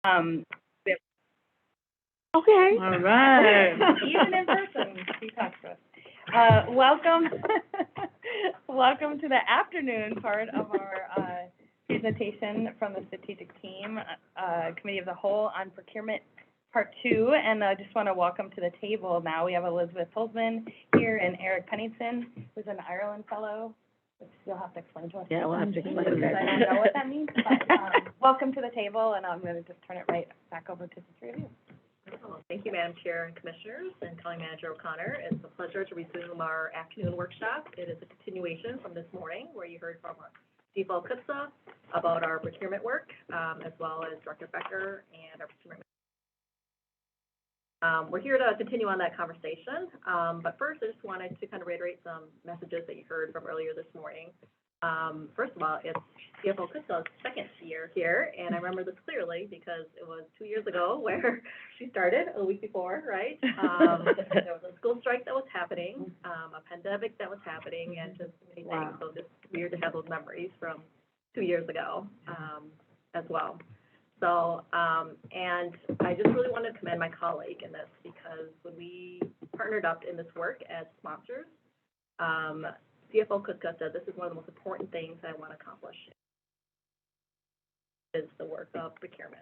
Um, Okay. All right. even in person, he talks to us. Welcome, welcome to the afternoon part of our, presentation from the strategic team, committee of the whole on procurement part two. And I just want to welcome to the table now, we have Elizabeth Holzman here and Eric Pennington, who's an Ireland fellow, which you'll have to explain to us. Yeah, we'll have to explain Because that. I don't know what that means, but, welcome to the table, and I'm going to just turn it right back over to the three of you. Well, thank you, Madam Chair and Commissioners and County Manager O'Connor. It's a pleasure to resume our afternoon workshop. It is a continuation from this morning where you heard from our CFO Kutza about our procurement work, as well as Director Becker and our procurement. We're here to continue on that conversation, but first I just wanted to kind of reiterate some messages that you heard from earlier this morning. First of all, it's CFO Kutza's second year here, and I remember this clearly because it was 2 years ago where she started a week before, right? There was a school strike that was happening, a pandemic that was happening, and just many things. So it's weird to have those memories from 2 years ago, as well. So, and I just really wanted to commend my colleague in this because when we partnered up in this work as sponsors, CFO Kutka said this is one of the most important things I want to accomplish is the work of procurement.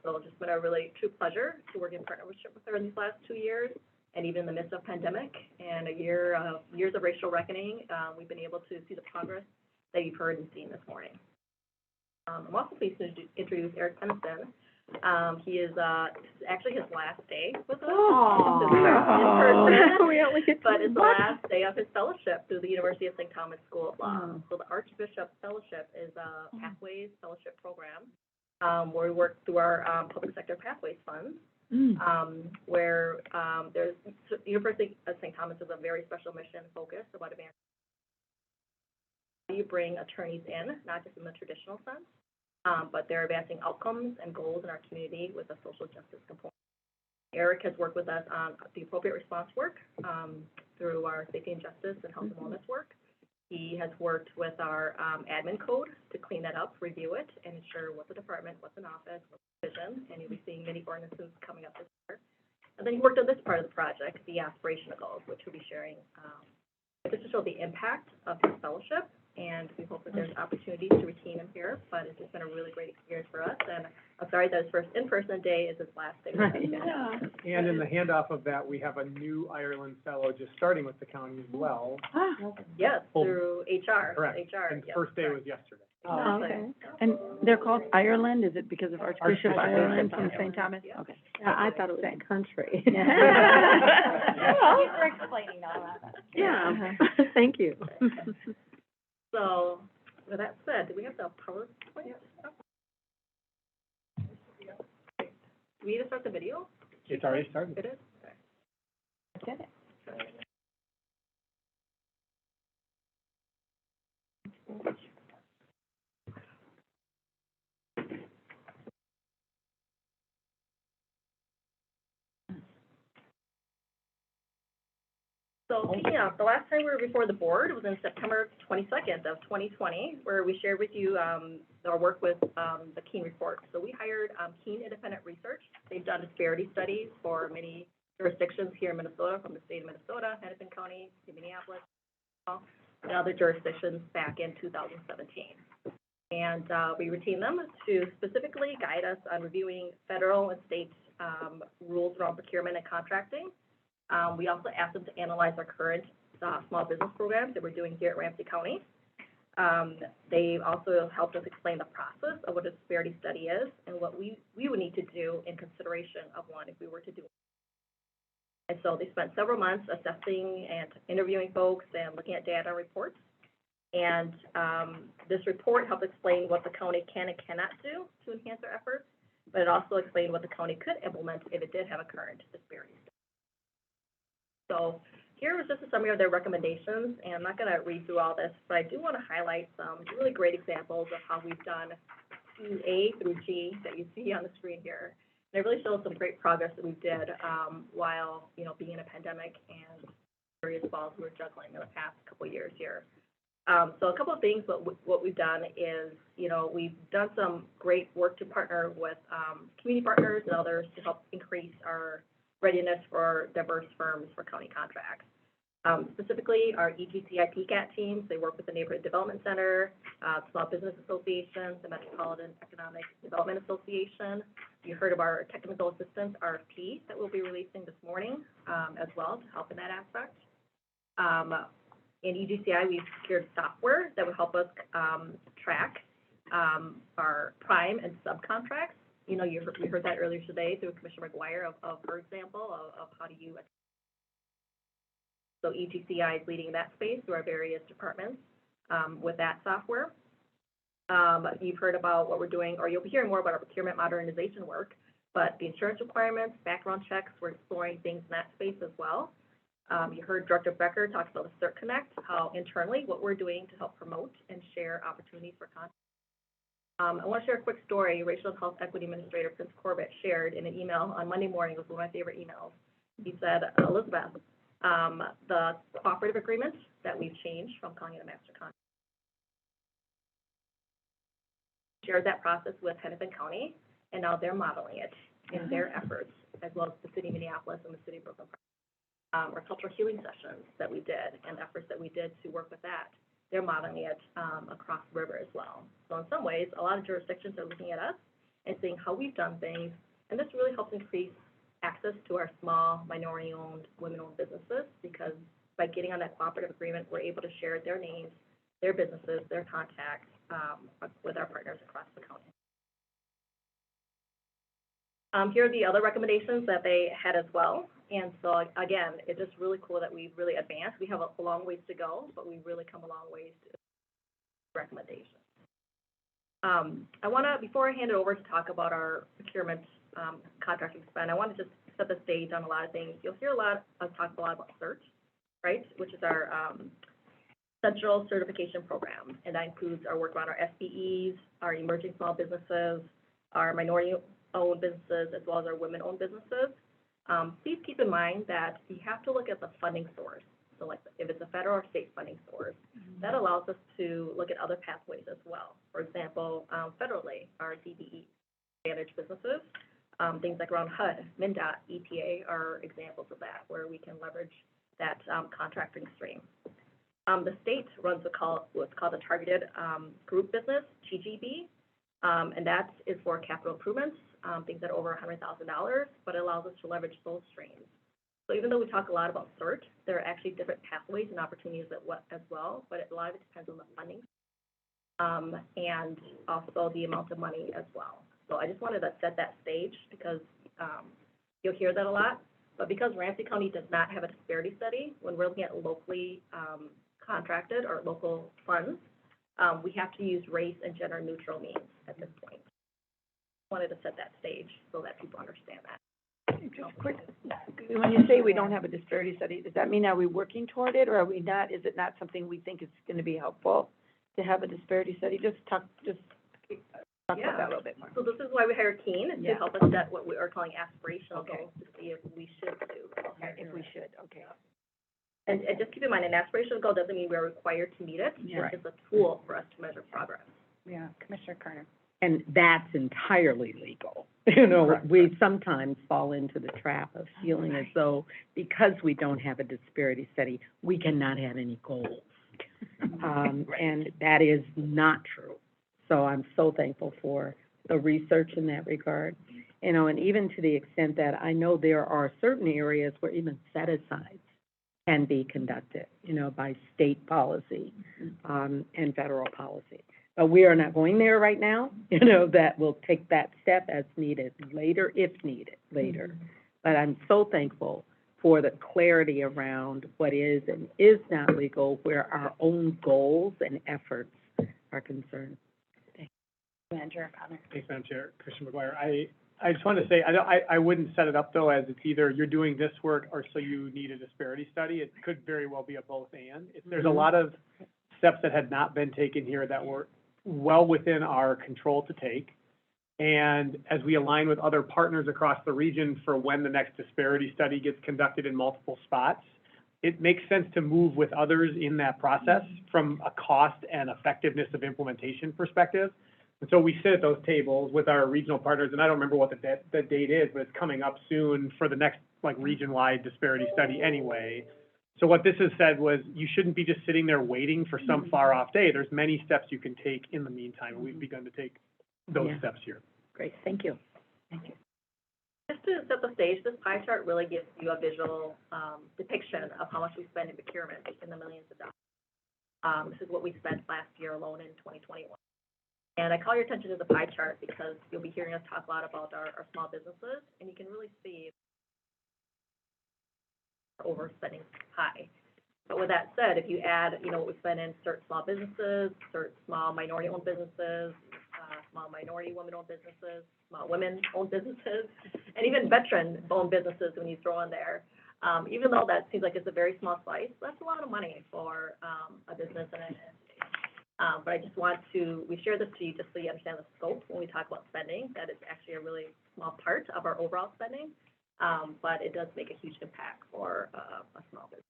So it's just been a really true pleasure to work in partnership with her in these last 2 years, and even in the midst of pandemic and years of racial reckoning, we've been able to see the progress that you've heard and seen this morning. I'm also pleased to introduce Eric Pennington. He is actually his last day with us. But it's the last day of his fellowship through the University of St. Thomas School of Law. So the Archbishop Fellowship is a Pathways Fellowship program, where we work through our public sector Pathways funds, where there's the University of St. Thomas has a very special mission focus about advancing. You bring attorneys in, not just in the traditional sense, but they're advancing outcomes and goals in our community with a social justice component. Eric has worked with us on the appropriate response work through our safety and justice and health and wellness work. He has worked with our admin code to clean that up, review it, and ensure what's a department, what's an office, what's a division, and you'll be seeing many ordinances coming up this year. And then he worked on this part of the project, the aspirational goals, which we'll be sharing just to show the impact of his fellowship. And we hope that there's opportunities to retain him here, but it's just been a really great experience for us. And I'm sorry that his first in-person day is his last day with us. And in the handoff of that, we have a new Ireland fellow just starting with the county as well. Yes, through HR. Correct. HR, And yes, first day correct. was yesterday. Oh, okay. And they're called Ireland, is it because of Archbishop Ireland from St. Thomas? Okay. Yeah, I thought it was that country. Thank you for explaining all that. Yeah, thank you. So, with that said, do we have the PowerPoint? Do we need to start the video? It's already started. It is? Okay. Did it. So, picking up, the last time we were before the board was in September 22nd of 2020, where we shared with you our work with the Keene report. So we hired Keene Independent Research. They've done disparity studies for many jurisdictions here in Minnesota, from the state of Minnesota, Hennepin County, Minneapolis, and other jurisdictions back in 2017. And we retained them to specifically guide us on reviewing federal and state rules around procurement and contracting. We also asked them to analyze our current small business programs that we're doing here at Ramsey County. They also helped us explain the process of what a disparity study is and what we would need to do in consideration of one if we were to do it. And so they spent several months assessing and interviewing folks and looking at data and reports. And this report helped explain what the county can and cannot do to enhance our efforts, but it also explained what the county could implement if it did have a current disparity study. So here was just a summary of their recommendations, and I'm not going to read through all this, but I do want to highlight some really great examples of how we've done A through G that you see on the screen here. And it really shows some great progress that we did while, being in a pandemic and various balls we were juggling in the past couple of years here. So a couple of things, what we've done is, we've done some great work to partner with community partners and others to help increase our readiness for diverse firms for county contracts. Specifically, our EGCI PCAT teams, they work with the Neighborhood Development Center, Small Business Association, the Metropolitan Economic Development Association. You heard of our technical assistance RFP that we'll be releasing this morning as well to help in that aspect. In EGCI, we've secured software that would help us track our prime and subcontracts. You heard that earlier today through Commissioner McGuire of her example of how do you. So EGCI is leading that space through our various departments with that software. You've heard about what we're doing, or you'll be hearing more about our procurement modernization work, but the insurance requirements, background checks, we're exploring things in that space as well. You heard Director Becker talk about the CERT Connect, how internally what we're doing to help promote and share opportunities for content. I want to share a quick story. Racial Health Equity Administrator Prince Corbett shared in an email on Monday morning. It was one of my favorite emails. He said, Elizabeth, the cooperative agreement that we've changed from calling it a master contract, shared that process with Hennepin County, and now they're modeling it in their efforts, as well as the city of Minneapolis and the city of Brooklyn. Our cultural healing sessions that we did and efforts that we did to work with that, they're modeling it across the river as well. So in some ways, a lot of jurisdictions are looking at us and seeing how we've done things, and this really helps increase access to our small, minority-owned, women-owned businesses, because by getting on that cooperative agreement, we're able to share their names, their businesses, their contacts with our partners across the county. Here are the other recommendations that they had as well. And so, again, it's just really cool that we've really advanced. We have a long ways to go, but we've really come a long ways to recommendations. I want to, before I hand it over to talk about our procurement contracting spend, I want to just set the stage on a lot of things. You'll hear us talk a lot about CERT, right, which is our Central Certification Program, and that includes our work around our SBEs, our emerging small businesses, our minority-owned businesses, as well as our women-owned businesses. Please keep in mind that you have to look at the funding source. So like if it's a federal or state funding source, that allows us to look at other pathways as well. For example, federally, our DBE, managed businesses, things like around HUD, MnDOT, EPA are examples of that, where we can leverage that contracting stream. The state runs what's called a targeted group business, TGB, and that is for capital improvements, things that are over $100,000, but it allows us to leverage those streams. So even though we talk a lot about CERT, there are actually different pathways and opportunities as well, but a lot of it depends on the funding and also the amount of money as well. So I just wanted to set that stage because you'll hear that a lot, but because Ramsey County does not have a disparity study, when we're looking at locally contracted or local funds, we have to use race and gender neutral means at this point. I wanted to set that stage so that people understand that. Just quick, when you say we don't have a disparity study, does that mean are we working toward it, or are we not? Is it not something we think is going to be helpful to have a disparity study? Just talk about that a little bit more. So this is why we hired Keen, to help us set what we are calling aspirational goals to see if we should do. If we should, okay. And just keep in mind, an aspirational goal doesn't mean we're required to meet it. Yeah. It's a tool for us to measure progress. Yeah, Commissioner Carter. And that's entirely legal. You know, Correct. we sometimes fall into the trap of feeling as though because we don't have a disparity study, we cannot have any goals. And that is not true. So I'm so thankful for the research in that regard. You know, and even to the extent that I know there are certain areas where even set-asides can be conducted, you know, by state policy and federal policy. But we are not going there right now, you know, that we'll take that step as needed later, if needed later. But I'm so thankful for the clarity around what is and is not legal, where our own goals and efforts are concerned. Manager Connor. Thanks, Madam Chair. Commissioner McGuire. I just wanted to say, I wouldn't set it up, though, as it's either you're doing this work or so you need a disparity study. It could very well be a both and. There's a lot of steps that had not been taken here that were well within our control to take. And as we align with other partners across the region for when the next disparity study gets conducted in multiple spots, it makes sense to move with others in that process from a cost and effectiveness of implementation perspective. And so we sit at those tables with our regional partners, and I don't remember what the date is, but it's coming up soon for the next, like, region-wide disparity study anyway. So what this has said was, you shouldn't be just sitting there waiting for some far-off day. There's many steps you can take in the meantime, and we've begun to take those Yeah. steps here. Great, thank you. Thank you. Just to set the stage, this pie chart really gives you a visual depiction of how much we spend in procurement in the millions of dollars. This is what we spent last year alone in 2021. And I call your attention to the pie chart because you'll be hearing us talk a lot about our small businesses, and you can really see our overspending pie. But with that said, if you add, what we spend in certain small businesses, certain small minority-owned businesses, small minority women-owned businesses, small women-owned businesses, and even veteran-owned businesses when you throw in there. Even though that seems like it's a very small slice, that's a lot of money for a business and an entity. But I just want to, we share this to you just so you understand the scope when we talk about spending, that it's actually a really small part of our overall spending, but it does make a huge impact for a small business.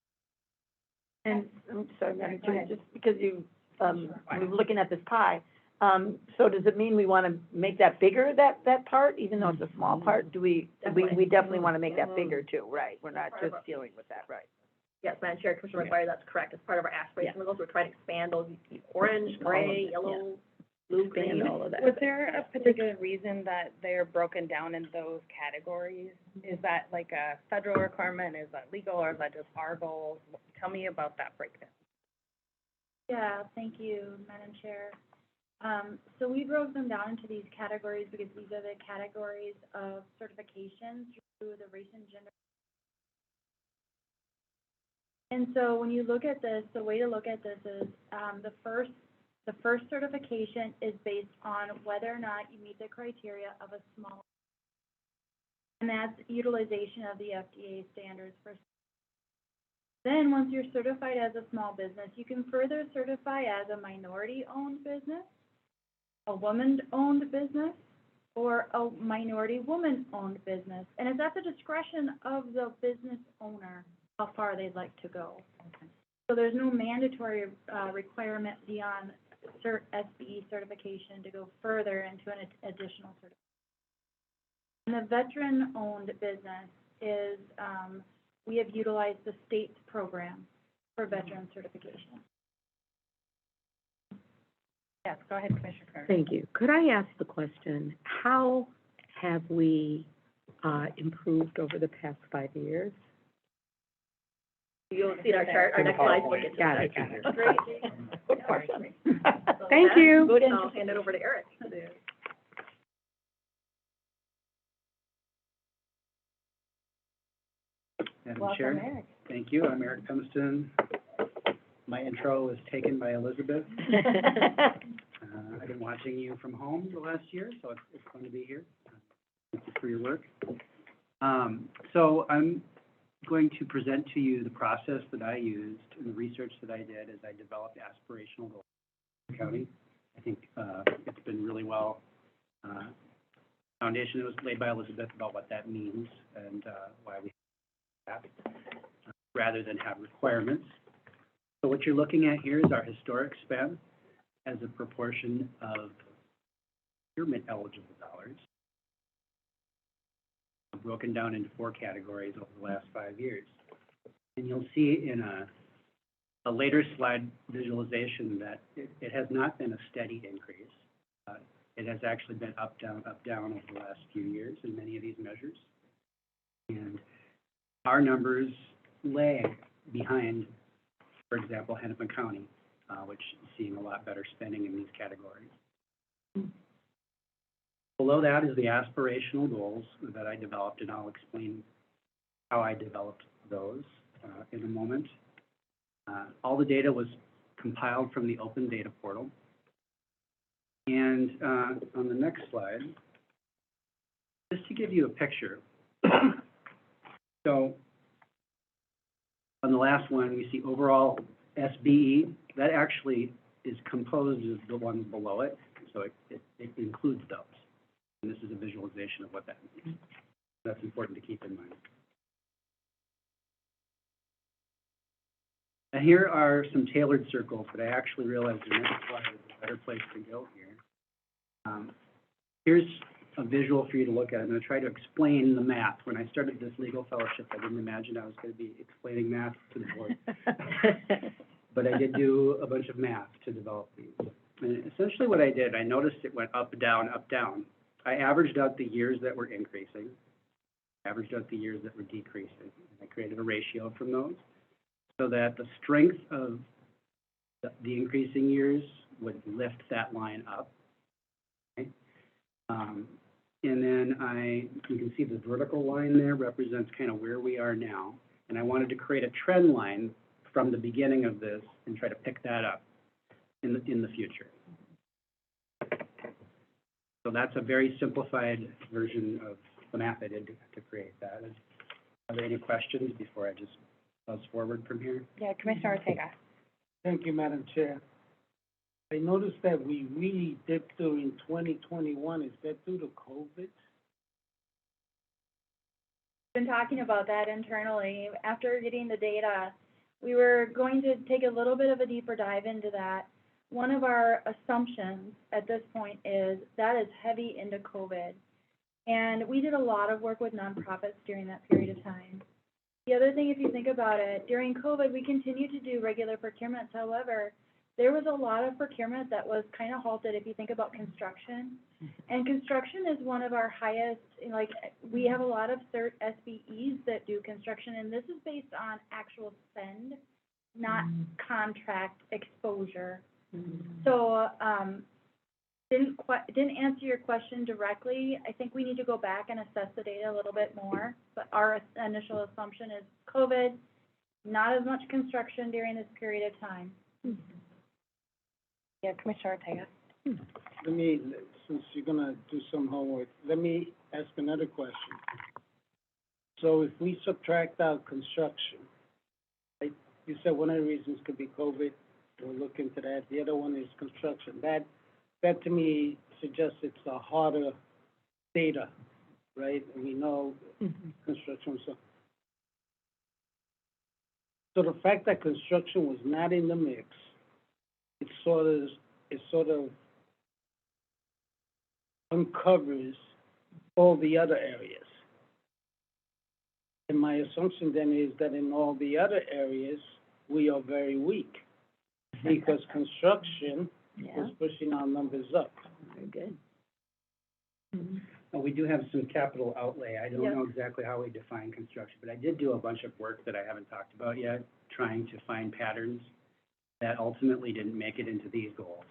And, I'm sorry, Madam Chair, just because we were looking at this pie, so does it mean we want to make that bigger, that part, even though it's a small part? We definitely want to make that bigger too, right? We're not just dealing with that, right? Yes, Madam Chair, Commissioner McGuire, that's correct. As part of our aspirational goals, we're trying to expand those orange, gray, yellow, blue, green. Expand all of that. Was there a particular reason that they're broken down in those categories? Is that like a federal requirement, is that legal, or is that just our goals? Tell me about that breakdown. Yeah, thank you, Madam Chair. So we broke them down into these categories because these are the categories of certification through the race and gender. And so when you look at this, the way to look at this is, the first certification is based on whether or not you meet the criteria of a small, and that's utilization of the FDA standards for. Then, once you're certified as a small business, you can further certify as a minority-owned business, a woman-owned business, or a minority woman-owned business. And it's at the discretion of the business owner how far they'd like to go. Okay. So there's no mandatory requirement beyond SBE certification to go further into an additional certification. And the veteran-owned business is, we have utilized the state's program for veteran certification. Yes, go ahead, Commissioner Carter. Thank you. Could I ask the question, how have we improved over the past 5 years? You'll see our chart, our next slide, we'll get to Got that. it, got it. Great. Good question. So Thank with you. that, I'll hand it over to Eric. Madam Welcome, Chair, Eric. thank you. I'm Eric Pemston. My intro was taken by Elizabeth. I've been watching you from home the last year, so it's fun to be here. Thank you for your work. So I'm going to present to you the process that I used and the research that I did as I developed aspirational goals for the county. I think it's been really well. Foundation that was laid by Elizabeth about what that means and why we have that, rather than have requirements. So what you're looking at here is our historic spend as a proportion of procurement eligible dollars, broken down into 4 categories over the last 5 years. And you'll see in a later slide visualization that it has not been a steady increase. It has actually been up, down over the last few years in many of these measures. And our numbers lag behind, for example, Hennepin County, which is seeing a lot better spending in these categories. Below that is the aspirational goals that I developed, and I'll explain how I developed those in a moment. All the data was compiled from the open data portal. And on the next slide, just to give you a picture. So on the last one, we see overall SBE. That actually is composed of the ones below it, so it includes those. And this is a visualization of what that means. That's important to keep in mind. And here are some tailored circles that I actually realized the next slide is a better place to go here. Here's a visual for you to look at. I'm going to try to explain the math. When I started this legal fellowship, I didn't imagine I was going to be explaining math to the board. But I did do a bunch of math to develop these. And essentially what I did, I noticed it went up, down, up, down. I averaged out the years that were increasing, averaged out the years that were decreasing. I created a ratio from those so that the strength of the increasing years would lift that line up. Okay? And then you can see the vertical line there represents kind of where we are now. And I wanted to create a trend line from the beginning of this and try to pick that up in the future. So that's a very simplified version of the math I did to create that. Are there any questions before I just buzz forward from here? Yeah, Commissioner Ortega. Thank you, Madam Chair. I noticed that we really dipped during 2021. Is that due to COVID? Been talking about that internally. After getting the data, we were going to take a little bit of a deeper dive into that. One of our assumptions at this point is that is heavy into COVID. And we did a lot of work with nonprofits during that period of time. The other thing, if you think about it, during COVID, we continued to do regular procurements. However, there was a lot of procurement that was kind of halted if you think about construction. And construction is one of our highest, like, we have a lot of CERT SBEs that do construction, and this is based on actual spend, not contract exposure. So, didn't answer your question directly. I think we need to go back and assess the data a little bit more, but our initial assumption is COVID, not as much construction during this period of time. Yeah, Commissioner Ortega. Let me, since you're gonna do some homework, let me ask another question. So if we subtract out construction, like you said, one of the reasons could be COVID, we'll look into that. The other one is construction. That to me suggests it's a harder data, right? And we know construction, so the fact that construction was not in the mix, it sort of uncovers all the other areas. And my assumption then is that in all the other areas, we are very weak because construction was pushing our numbers up. Very good. Well, we do have some capital outlay. I don't know exactly how we define construction, but I did do a bunch of work that I haven't talked about yet, trying to find patterns that ultimately didn't make it into these goals.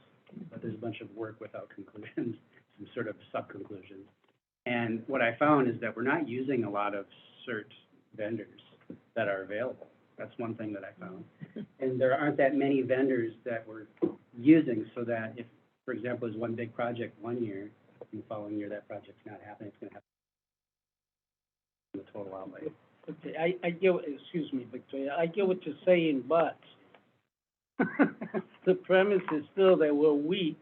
But there's a bunch of work without conclusions, some sort of sub-conclusions. And what I found is that we're not using a lot of CERT vendors that are available. That's one thing that I found. And there aren't that many vendors that we're using, so that if, for example, there's one big project one year, and the following year that project's not happening, it's going to have the total outlay. Okay, I get, excuse me, Victoria, I get what you're saying, but the premise is still that we're weak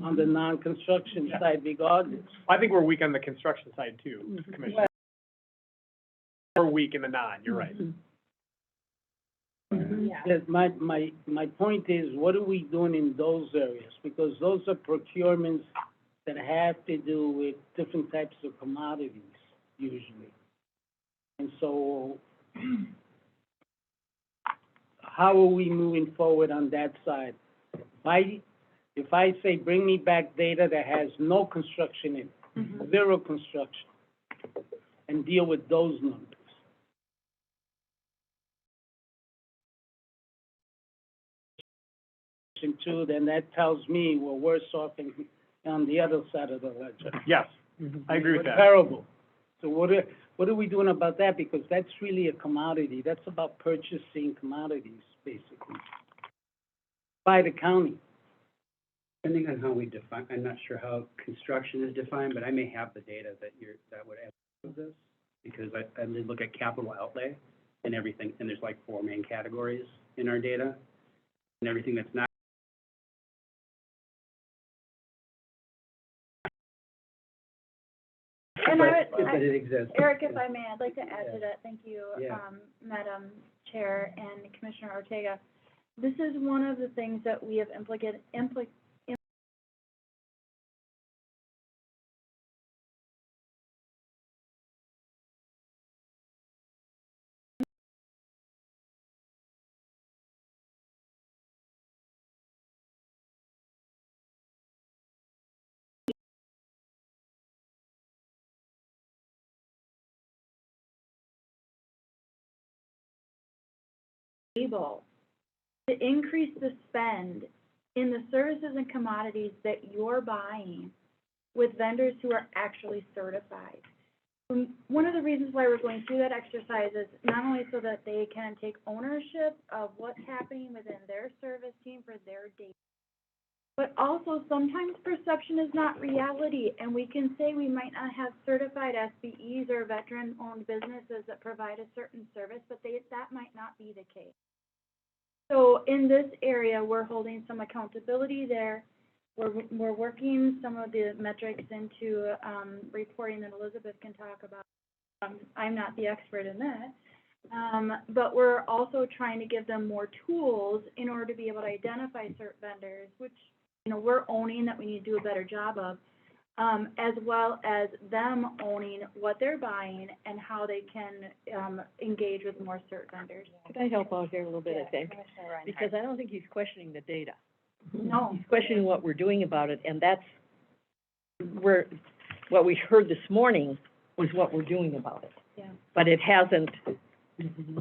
on the non-construction side regardless. I think we're weak on the construction side too, Commissioner. We're weak in the non, you're right. Yes, my point is, what are we doing in those areas? Because those are procurements that have to do with different types of commodities usually. And so, how are we moving forward on that side? If I say, bring me back data that has no construction in it, zero construction, and deal with those numbers. Too, then that tells me we're worse off on the other side of the ledger. Yes, I agree with We're that. terrible. So what are we doing about that? Because that's really a commodity. That's about purchasing commodities, basically, by the county. Depending on how we define, I'm not sure how construction is defined, but I may have the data that would answer this, because I did look at capital outlay and everything, and there's like 4 main categories in our data, and everything that's not And but it exists. Eric, if I may, I'd like to add to Yeah. that, thank you, Yeah. Madam Chair and Commissioner Ortega. This is one of the things that we have able to increase the spend in the services and commodities that you're buying with vendors who are actually certified. One of the reasons why we're going through that exercise is not only so that they can take ownership of what's happening within their service team for their data, but also sometimes perception is not reality, and we can say we might not have certified SBEs or veteran-owned businesses that provide a certain service, but that might not be the case. So in this area, we're holding some accountability there. We're working some of the metrics into reporting that Elizabeth can talk about. I'm not the expert in that. But we're also trying to give them more tools in order to be able to identify certain vendors, which, you know, we're owning that we need to do a better job of, as well as them owning what they're buying and how they can engage with more certain vendors. Could I help out here a little bit, I think? Commissioner Reinhardt. Because I don't think he's questioning the data. No. He's questioning what we're doing about it, and that's what we heard this morning was what we're doing about it. Yeah. But it hasn't,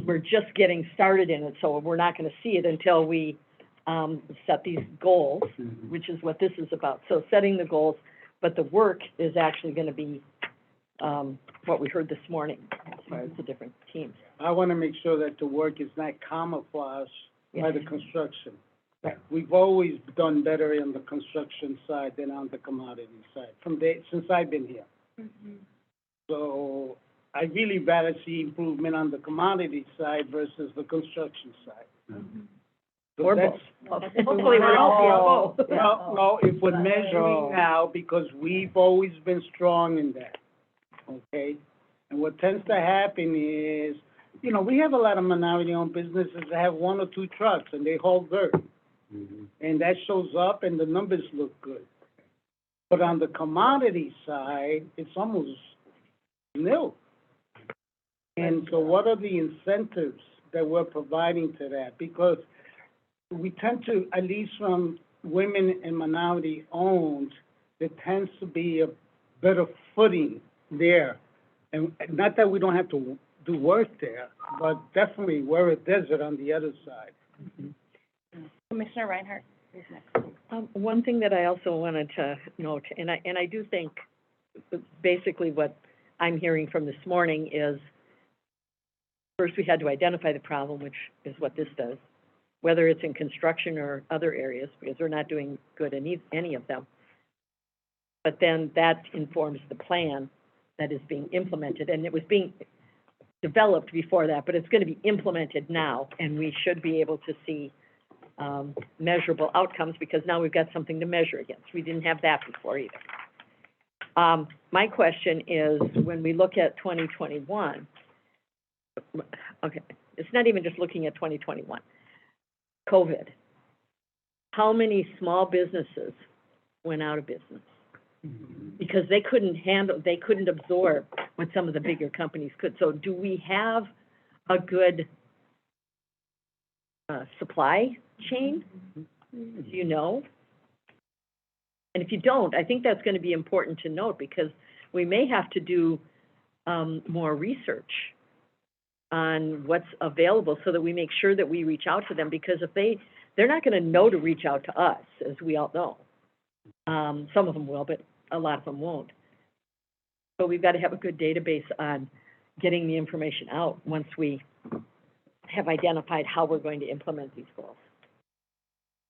we're just getting started in it, so we're not gonna see it until we, set these goals, Mhm. which is what this is about. So setting the goals, but the work is actually gonna be, what we heard this morning, as far as the different teams. I wanna make sure that the work is not camouflaged by the construction. Right. We've always done better on the construction side than on the commodity side, since I've been here. Mhm. So I really rather see improvement on the commodity side versus the construction side. Mhm. So Or that's- both. Hopefully we're all both. No, if we're measuring now, because we've always been strong in that, okay? And what tends to happen is, you know, we have a lot of minority-owned businesses that have one or two trucks, and they haul dirt. Mhm. And that shows up, and the numbers look good. But on the commodity side, it's almost nil. And so what are the incentives that we're providing to that? Because we tend to, at least from women and minority-owned, there tends to be a better footing there. And not that we don't have to do work there, but definitely we're a desert on the other side. Commissioner Reinhardt is next. One thing that I also wanted to note, and I do think basically what I'm hearing from this morning is, first we had to identify the problem, which is what this does, whether it's in construction or other areas, because we're not doing good in any of them. But then that informs the plan that is being implemented, and it was being developed before that, but it's gonna be implemented now, and we should be able to see measurable outcomes, because now we've got something to measure against. We didn't have that before either. My question is, when we look at 2021, okay, it's not even just looking at 2021, COVID, how many small businesses went out of business? Because they couldn't absorb what some of the bigger companies could. So do we have a good supply chain? Do you know? And if you don't, I think that's gonna be important to note, because we may have to do more research on what's available so that we make sure that we reach out to them, because if they're not gonna know to reach out to us, as we all know. Some of them will, but a lot of them won't. So we've gotta have a good database on getting the information out once we have identified how we're going to implement these goals.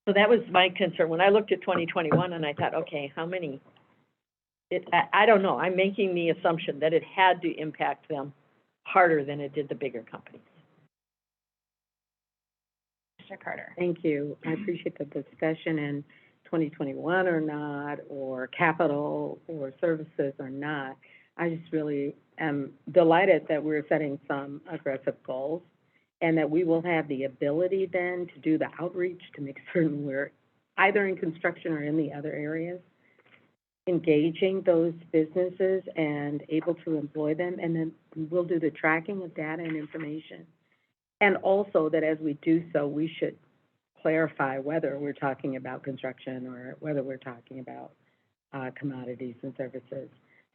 So that was my concern. When I looked at 2021 and I thought, okay, how many? I don't know. I'm making the assumption that it had to impact them harder than it did the bigger companies. Commissioner Carter. Thank you. I appreciate the discussion in 2021 or not, or capital or services or not. I just really am delighted that we're setting some aggressive goals and that we will have the ability then to do the outreach to make certain we're either in construction or in the other areas, engaging those businesses and able to employ them, and then we'll do the tracking of data and information. And also that as we do so, we should clarify whether we're talking about construction or whether we're talking about commodities and services,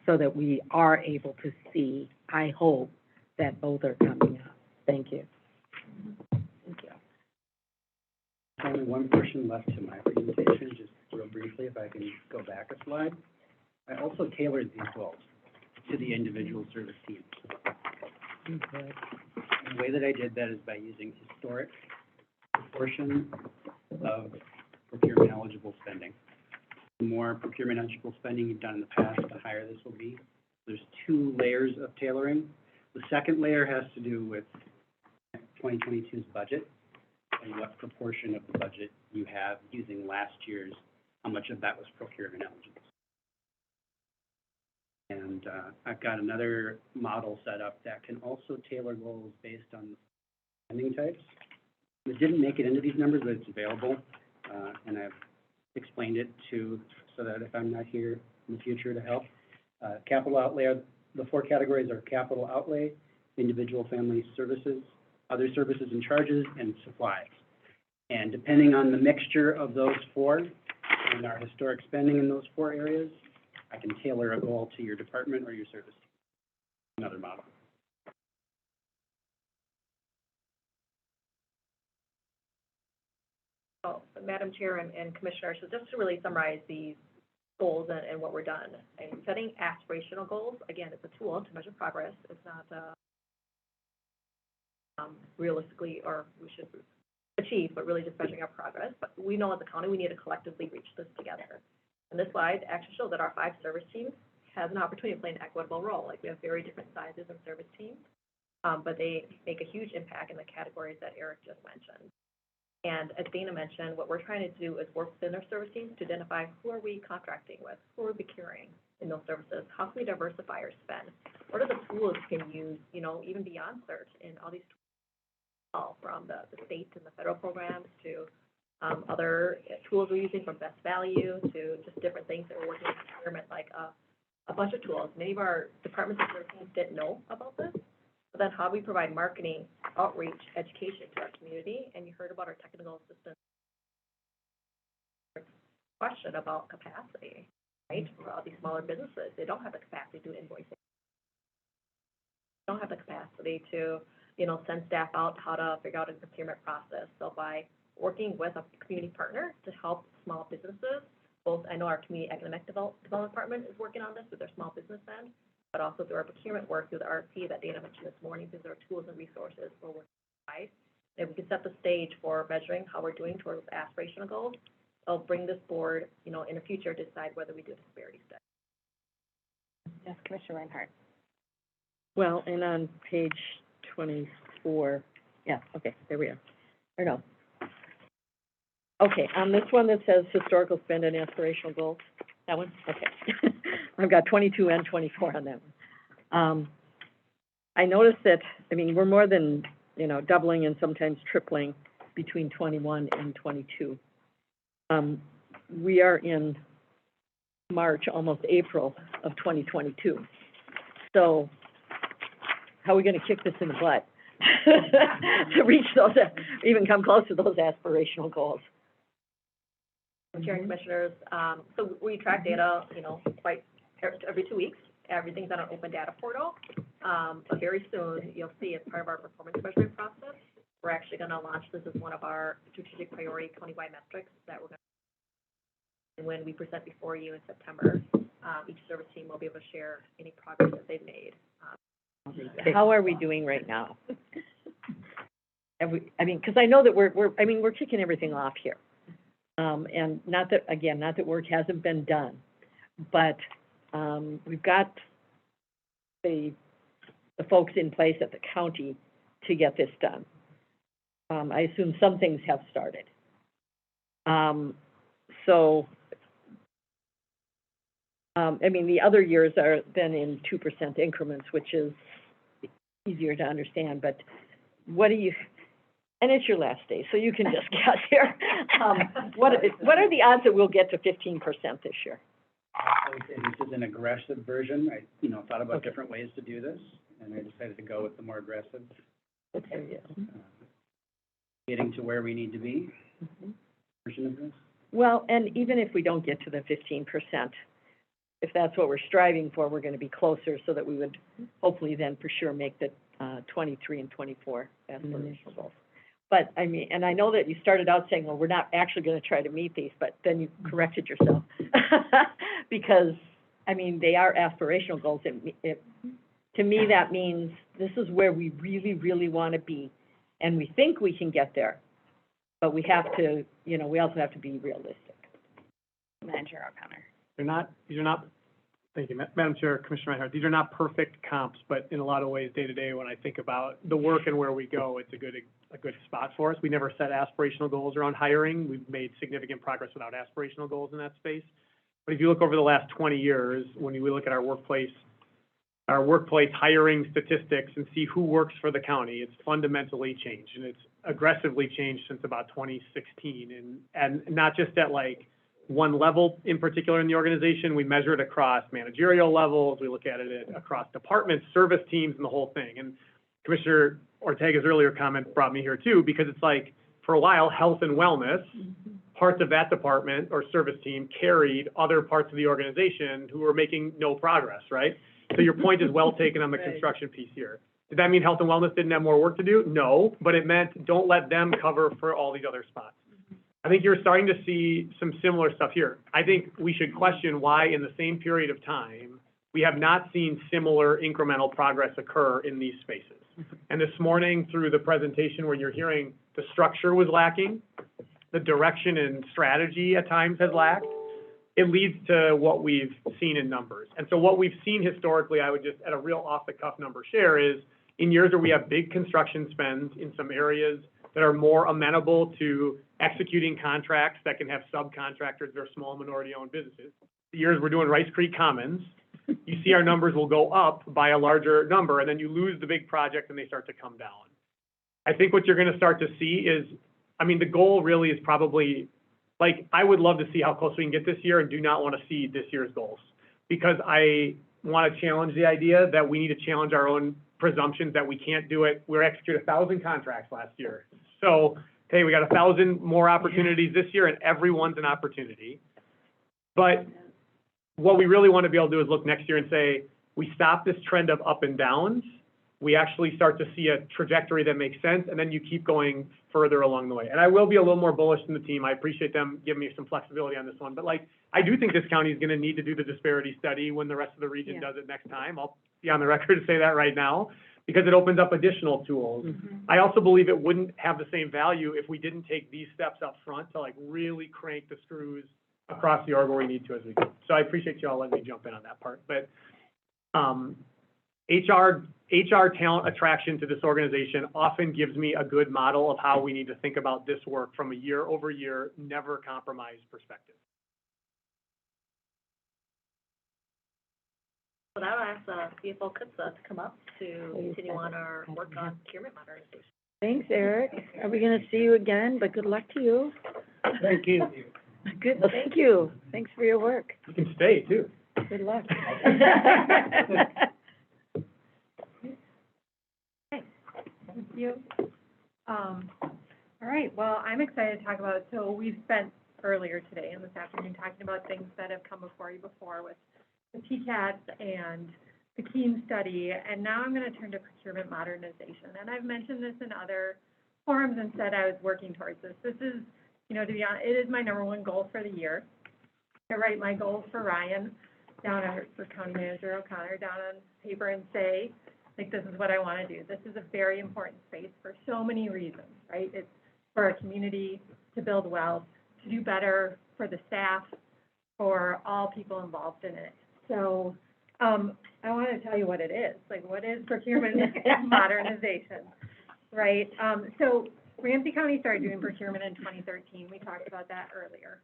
so that we are able to see, I hope, that both are coming up. Thank you. Thank you. There's only one portion left to my presentation, just real briefly, if I can go back a slide. I also tailored these goals to the individual service teams. Okay. The way that I did that is by using historic proportion of procurement eligible spending. The more procurement eligible spending you've done in the past, the higher this will be. There's 2 layers of tailoring. The second layer has to do with 2022's budget and what proportion of the budget you have using last year's, how much of that was procurement eligible. And I've got another model set up that can also tailor goals based on spending types. It didn't make it into these numbers, but it's available, and I've explained it so that if I'm not here in the future to help. Capital outlay, the 4 categories are capital outlay, individual family services, other services and charges, and supplies. And depending on the mixture of those 4 and our historic spending in those 4 areas, I can tailor a goal to your department or your service. Another model. So, Madam Chair and Commissioners, so just to really summarize these goals and what we're done. And setting aspirational goals, again, it's a tool to measure progress. It's not realistically, or we should achieve, but really just measuring our progress. But we know as a county, we need to collectively reach this together. And this slide actually shows that our 5 service teams has an opportunity to play an equitable role. Like, we have very different sizes of service teams, but they make a huge impact in the categories that Eric just mentioned. And as Dana mentioned, what we're trying to do is work within our service teams to identify who are we contracting with, who are we procuring in those services, how can we diversify our spend, what are the tools we can use, you know, even beyond search and all these tools, from the state and the federal programs to other tools we're using, from best value to just different things that we're working with procurement, like a bunch of tools. Many of our departments and service teams didn't know about this. But then how we provide marketing, outreach, education to our community, and you heard about our technical assistance question about capacity, right? For all these smaller businesses, they don't have the capacity to do invoicing. They don't have the capacity to, you know, send staff out how to figure out a procurement process. So by working with a community partner to help small businesses, both, I know our community economic development department is working on this with their small business end, but also through our procurement work, through the RFP that Dana mentioned this morning, these are tools and resources for working with. If we can set the stage for measuring how we're doing towards aspirational goals, it'll bring this board, you know, in the future to decide whether we do a disparity study. Yes, Commissioner Reinhardt. Well, and on page 24, yeah, okay, there we are. Or no. Okay, on this one that says historical spend and aspirational goals, that one? Okay. I've got 22 and 24 on that one. I noticed that, I mean, we're more than, you know, doubling and sometimes tripling between 21 and 22. We are in March, almost April of 2022. So how are we going to kick this in the butt to reach those, even come close to those aspirational goals? Chair and Commissioners, so we track data, you know, quite every 2 weeks. Everything's on an open data portal. But very soon, you'll see as part of our performance measurement process, we're actually going to launch this as one of our strategic priority countywide metrics that we're going to, and when we present before you in September, each service team will be able to share any progress that they've made. How are we doing right now? I mean, because I know that we're kicking everything off here. And not that work hasn't been done, but we've got the folks in place at the county to get this done. I assume some things have started. I mean, the other years are then in 2% increments, which is easier to understand, but what do you, and it's your last day, so you can just guess here. What are the odds that we'll get to 15% this year? I would say this is an aggressive version. I, thought about Okay. different ways to do this, and I decided to go with the more aggressive, Okay, yeah. getting to where we need to be version of this. Well, and even if we don't get to the 15%, if that's what we're striving for, we're gonna be closer, so that we would hopefully then for sure make the, 23 and 24 aspirational goals. But, I mean, and I know that you started out saying, well, we're not actually gonna try to meet these, but then you corrected yourself. Because, I mean, they are aspirational goals. To me, that means this is where we really, really wanna be, and we think we can get there. But we have to, we also have to be realistic. Madam Chair O'Connor. These are not, thank you, Madam Chair, Commissioner Reinhardt, these are not perfect comps, but in a lot of ways, day to day, when I think about the work and where we go, it's a good spot for us. We never set aspirational goals around hiring. We've made significant progress without aspirational goals in that space. But if you look over the last 20 years, when we look at our workplace hiring statistics and see who works for the county, it's fundamentally changed, and it's aggressively changed since about 2016, and not just at like one level in particular in the organization. We measure it across managerial levels, we look at it across departments, service teams, and the whole thing. And Commissioner Ortega's earlier comment brought me here too, because it's like, for a while, health and wellness, parts of that department or service team carried other parts of the organization who were making no progress, right? So your point is well taken on the construction piece here. Did that mean health and wellness didn't have more work to do? No, but it meant don't let them cover for all these other spots. I think you're starting to see some similar stuff here. I think we should question why in the same period of time, we have not seen similar incremental progress occur in these spaces. And this morning, through the presentation where you're hearing the structure was lacking, the direction and strategy at times has lacked, it leads to what we've seen in numbers. And so what we've seen historically, I would just, at a real off-the-cuff number share, is in years where we have big construction spends in some areas that are more amenable to executing contracts that can have subcontractors or small minority-owned businesses. The years we're doing Rice Creek Commons, you see our numbers will go up by a larger number, and then you lose the big project and they start to come down. I think what you're gonna start to see is, I mean, the goal really is probably, like, I would love to see how close we can get this year and do not want to see this year's goals. Because I want to challenge the idea that we need to challenge our own presumptions that we can't do it. We executed 1,000 contracts last year. So, hey, we got 1,000 more opportunities this year, and everyone's an opportunity. But what we really want to be able to do is look next year and say, we stop this trend of up and downs. We actually start to see a trajectory that makes sense, and then you keep going further along the way. And I will be a little more bullish than the team. I appreciate them giving me some flexibility on this one. But like, I do think this county is going to need to do the disparity study when the rest of the region does it next time. I'll be on the record to say that right now, because it opens up additional tools. I also believe it wouldn't have the same value if we didn't take these steps up front to like really crank the screws across the org where we need to as we go. So I appreciate you all letting me jump in on that part. But HR talent attraction to this organization often gives me a good model of how we need to think about this work from a year-over-year, never compromised perspective. So now I ask CFO Kutza to come up to continue on our work on procurement modernization. Thanks, Eric. Are we gonna see you again? But good luck to you. Thank you. Good, thank you. Thanks for your work. You can stay too. Good luck. Thank you. All right, well, I'm excited to talk about, so we've spent earlier today and this afternoon talking about things that have come before you before with the TCATs and the Keene study, and now I'm going to turn to procurement modernization. And I've mentioned this in other forums and said I was working towards this. This is, to be honest, it is my #1 goal for the year. I write my goals for Ryan down for County Manager O'Connor down on paper and say, like, this is what I want to do. This is a very important space for so many reasons, right? It's for our community, to build wealth, to do better for the staff, for all people involved in it. So I want to tell you what it is. Like, what is procurement modernization, right? So Ramsey County started doing procurement in 2013. We talked about that earlier.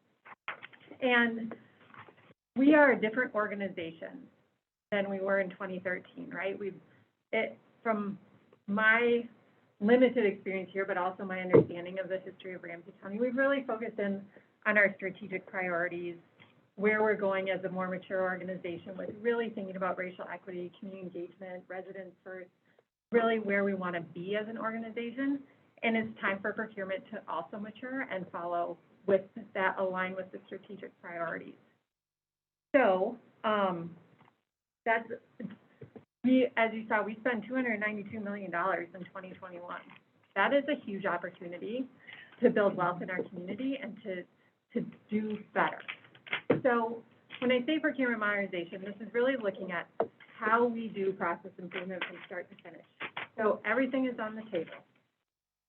And we are a different organization than we were in 2013, right? From my limited experience here, but also my understanding of the history of Ramsey County, we've really focused in on our strategic priorities, where we're going as a more mature organization with really thinking about racial equity, community engagement, residents first, really where we want to be as an organization. And it's time for procurement to also mature and follow with that, align with the strategic priorities. So, as you saw, we spent $292 million in 2021. That is a huge opportunity to build wealth in our community and to do better. So when I say procurement modernization, this is really looking at how we do process improvement from start to finish. So everything is on the table.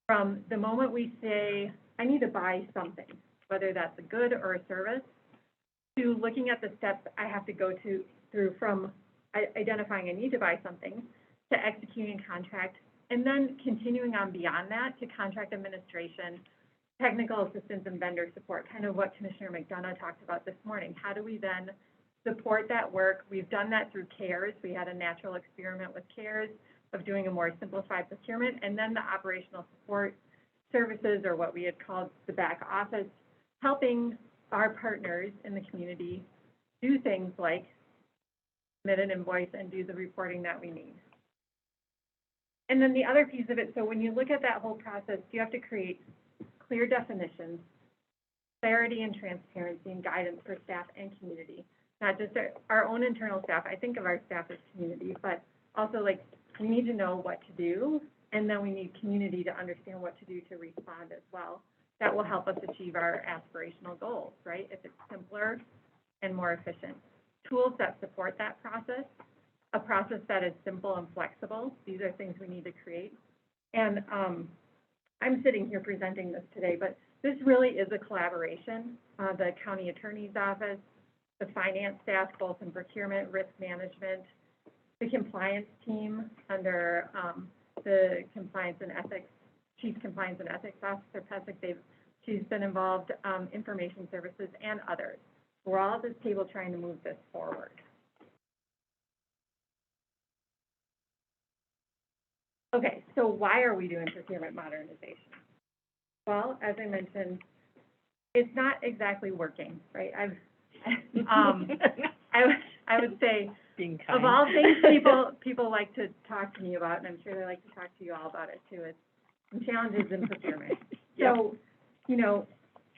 From the moment we say, I need to buy something, whether that's a good or a service, to looking at the steps I have to go through from identifying I need to buy something, to executing contract, and then continuing on beyond that to contract administration, technical assistance, and vendor support, kind of what Commissioner McDonough talked about this morning. How do we then support that work? We've done that through CARES. We had a natural experiment with CARES of doing a more simplified procurement, and then the operational support services, or what we had called the back office, helping our partners in the community do things like submit an invoice and do the reporting that we need. And then the other piece of it, so when you look at that whole process, you have to create clear definitions, clarity and transparency and guidance for staff and community, not just our own internal staff. I think of our staff as community, but also like we need to know what to do, and then we need community to understand what to do to respond as well. That will help us achieve our aspirational goals, right? If it's simpler and more efficient. Tools that support that process, a process that is simple and flexible. These are things we need to create. And I'm sitting here presenting this today, but this really is a collaboration. The county attorney's office, the finance staff, both in procurement, risk management, the compliance team under the compliance and ethics, chief compliance and ethics officer, Pesic, she's been involved, information services, and others. We're all at this table trying to move this forward. Okay, so why are we doing procurement modernization? Well, as I mentioned, it's not exactly working, right? I would say, Being kind. of all things people like to talk to me about, and I'm sure they like to talk to you all about it too, it's some challenges in procurement. So, you know,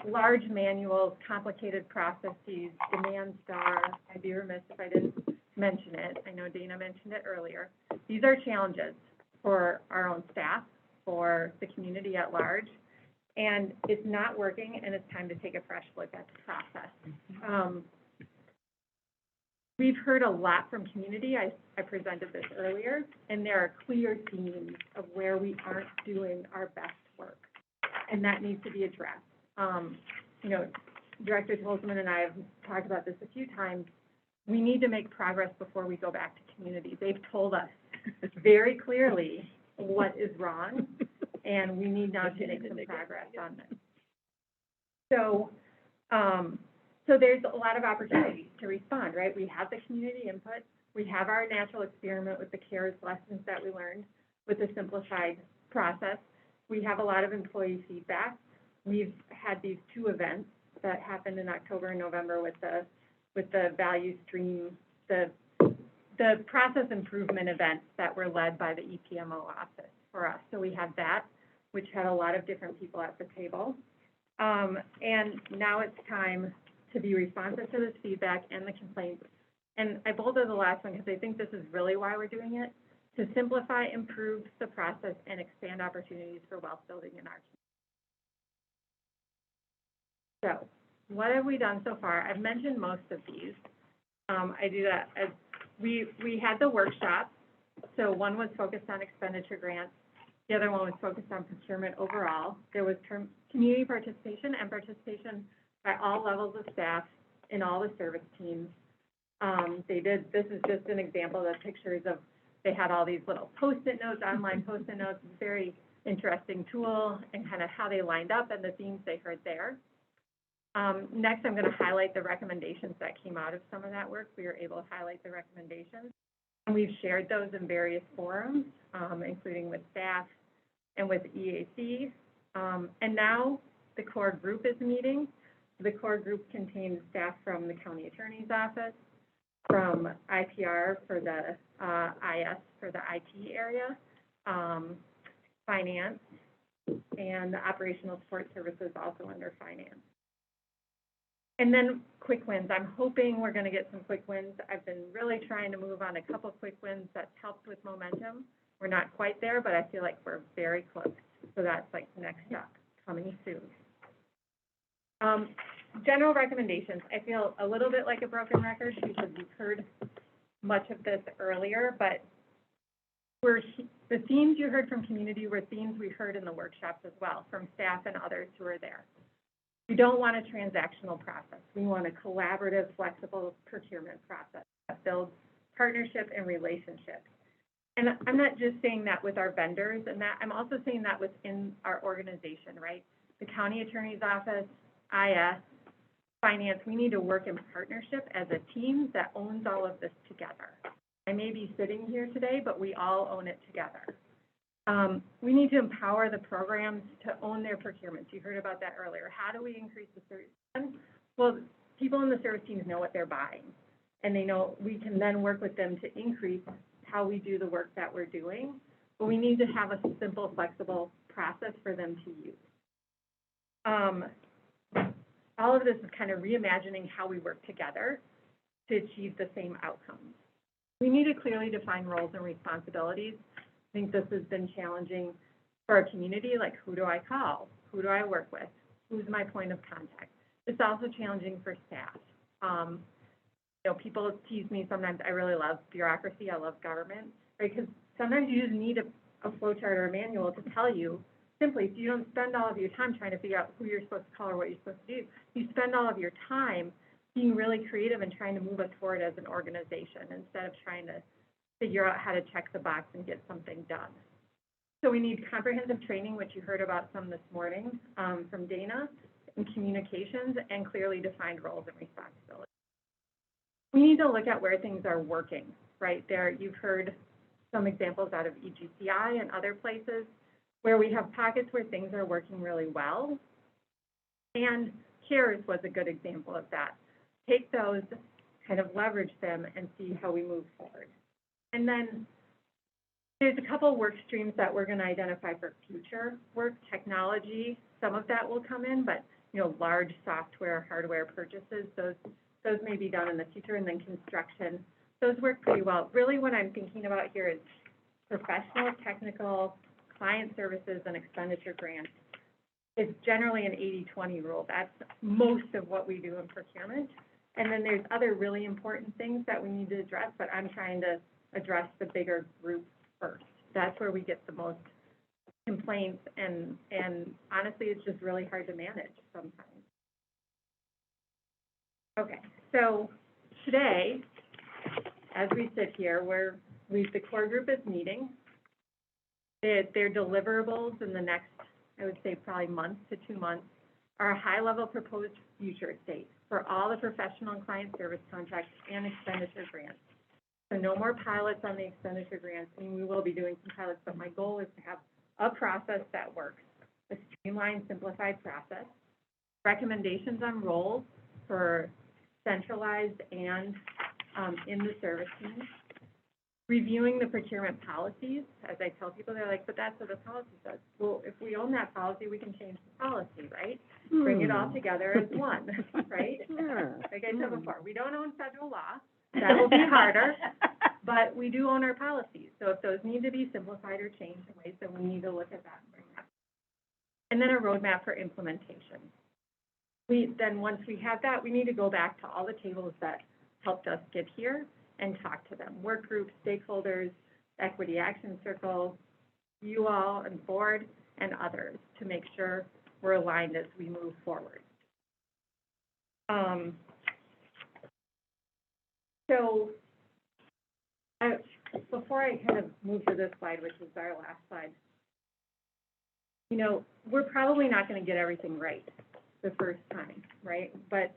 large manuals, complicated processes, demand star, I'd be remiss if I didn't mention it. I know Dana mentioned it earlier. These are challenges for our own staff, for the community at large, and it's not working, and it's time to take a fresh look at the process. We've heard a lot from community. I presented this earlier, and there are clear themes of where we aren't doing our best work, and that needs to be addressed. You know, Director Tolzman and I have talked about this a few times. We need to make progress before we go back to community. They've told us very clearly what is wrong, and we need now to make some progress on this. So, so there's a lot of opportunities to respond, right? We have the community input. We have our natural experiment with the CARES lessons that we learned with the simplified process. We have a lot of employee feedback. We've had these two events that happened in October and November with the value stream, the process improvement events that were led by the EPMO office for us. So we had that, which had a lot of different people at the table. And now it's time to be responsive to this feedback and the complaints. And I bolded the last one because I think this is really why we're doing it, to simplify, improve the process, and expand opportunities for wealth building in our community. So what have we done so far? I've mentioned most of these. I do that as we had the workshop. So one was focused on expenditure grants. The other one was focused on procurement overall. There was community participation and participation by all levels of staff in all the service teams. This is just an example of pictures of, they had all these little Post-it notes, online Post-it notes. It's a very interesting tool, and kind of how they lined up and the themes they heard there. Next, I'm gonna highlight the recommendations that came out of some of that work. We were able to highlight the recommendations. And we've shared those in various forums, including with staff and with EAC. And now the core group is meeting. The core group contains staff from the county attorney's office, from IPR for the IS for the IT area, finance, and the operational support services also under finance. And then quick wins. I'm hoping we're going to get some quick wins. I've been really trying to move on a couple quick wins that's helped with momentum. We're not quite there, but I feel like we're very close. So that's like next up, coming soon. General recommendations. I feel a little bit like a broken record because we've heard much of this earlier, but the themes you heard from community were themes we heard in the workshops as well from staff and others who are there. We don't want a transactional process. We want a collaborative, flexible procurement process that builds partnership and relationships. And I'm not just saying that with our vendors and that, I'm also saying that within our organization, right? The county attorney's office, IS, finance, we need to work in partnership as a team that owns all of this together. I may be sitting here today, but we all own it together. We need to empower the programs to own their procurements. You heard about that earlier. How do we increase the service? Well, people in the service teams know what they're buying, and they know we can then work with them to increase how we do the work that we're doing, but we need to have a simple, flexible process for them to use. All of this is kind of reimagining how we work together to achieve the same outcomes. We need to clearly define roles and responsibilities. I think this has been challenging for our community, like who do I call? Who do I work with? Who's my point of contact? It's also challenging for staff. You know, people tease me sometimes, I really love bureaucracy, I love government, right? Because sometimes you just need a flow chart or a manual to tell you simply, so you don't spend all of your time trying to figure out who you're supposed to call or what you're supposed to do. You spend all of your time being really creative and trying to move us forward as an organization instead of trying to figure out how to check the box and get something done. So we need comprehensive training, which you heard about some this morning from Dana, in communications and clearly defined roles and responsibilities. We need to look at where things are working, right? There, you've heard some examples out of EGCI and other places where we have pockets where things are working really well. And CARES was a good example of that. Take those, kind of leverage them, and see how we move forward. And then there's a couple work streams that we're going to identify for future work. Technology, some of that will come in, but you know, large software, hardware purchases, those may be done in the future. And then construction, those work pretty well. Really what I'm thinking about here is professional, technical, client services, and expenditure grants. It's generally an 80-20 rule. That's most of what we do in procurement. And then there's other really important things that we need to address, but I'm trying to address the bigger group first. That's where we get the most complaints, and honestly, it's just really hard to manage sometimes. Okay, so today, as we sit here, the core group is meeting. Their deliverables in the next, I would say probably month to 2 months, are a high-level proposed future state for all the professional and client service contracts and expenditure grants. So no more pilots on the expenditure grants. I mean, we will be doing some pilots, but my goal is to have a process that works, a streamlined, simplified process, recommendations on roles for centralized and in the service team, reviewing the procurement policies. As I tell people, they're like, but that's what the policy says. Well, if we own that policy, we can change the policy, right? Bring it all together as one, right? Like I said before, we don't own federal law. That will be harder, but we do own our policies. So if those need to be simplified or changed in ways, then we need to look at that and bring that. And then a roadmap for implementation. Then once we have that, we need to go back to all the tables that helped us get here and talk to them. Work groups, stakeholders, equity action circles, you all and board, and others to make sure we're aligned as we move forward. Before I kind of move to this slide, which is our last slide, you know, we're probably not going to get everything right the first time, right? But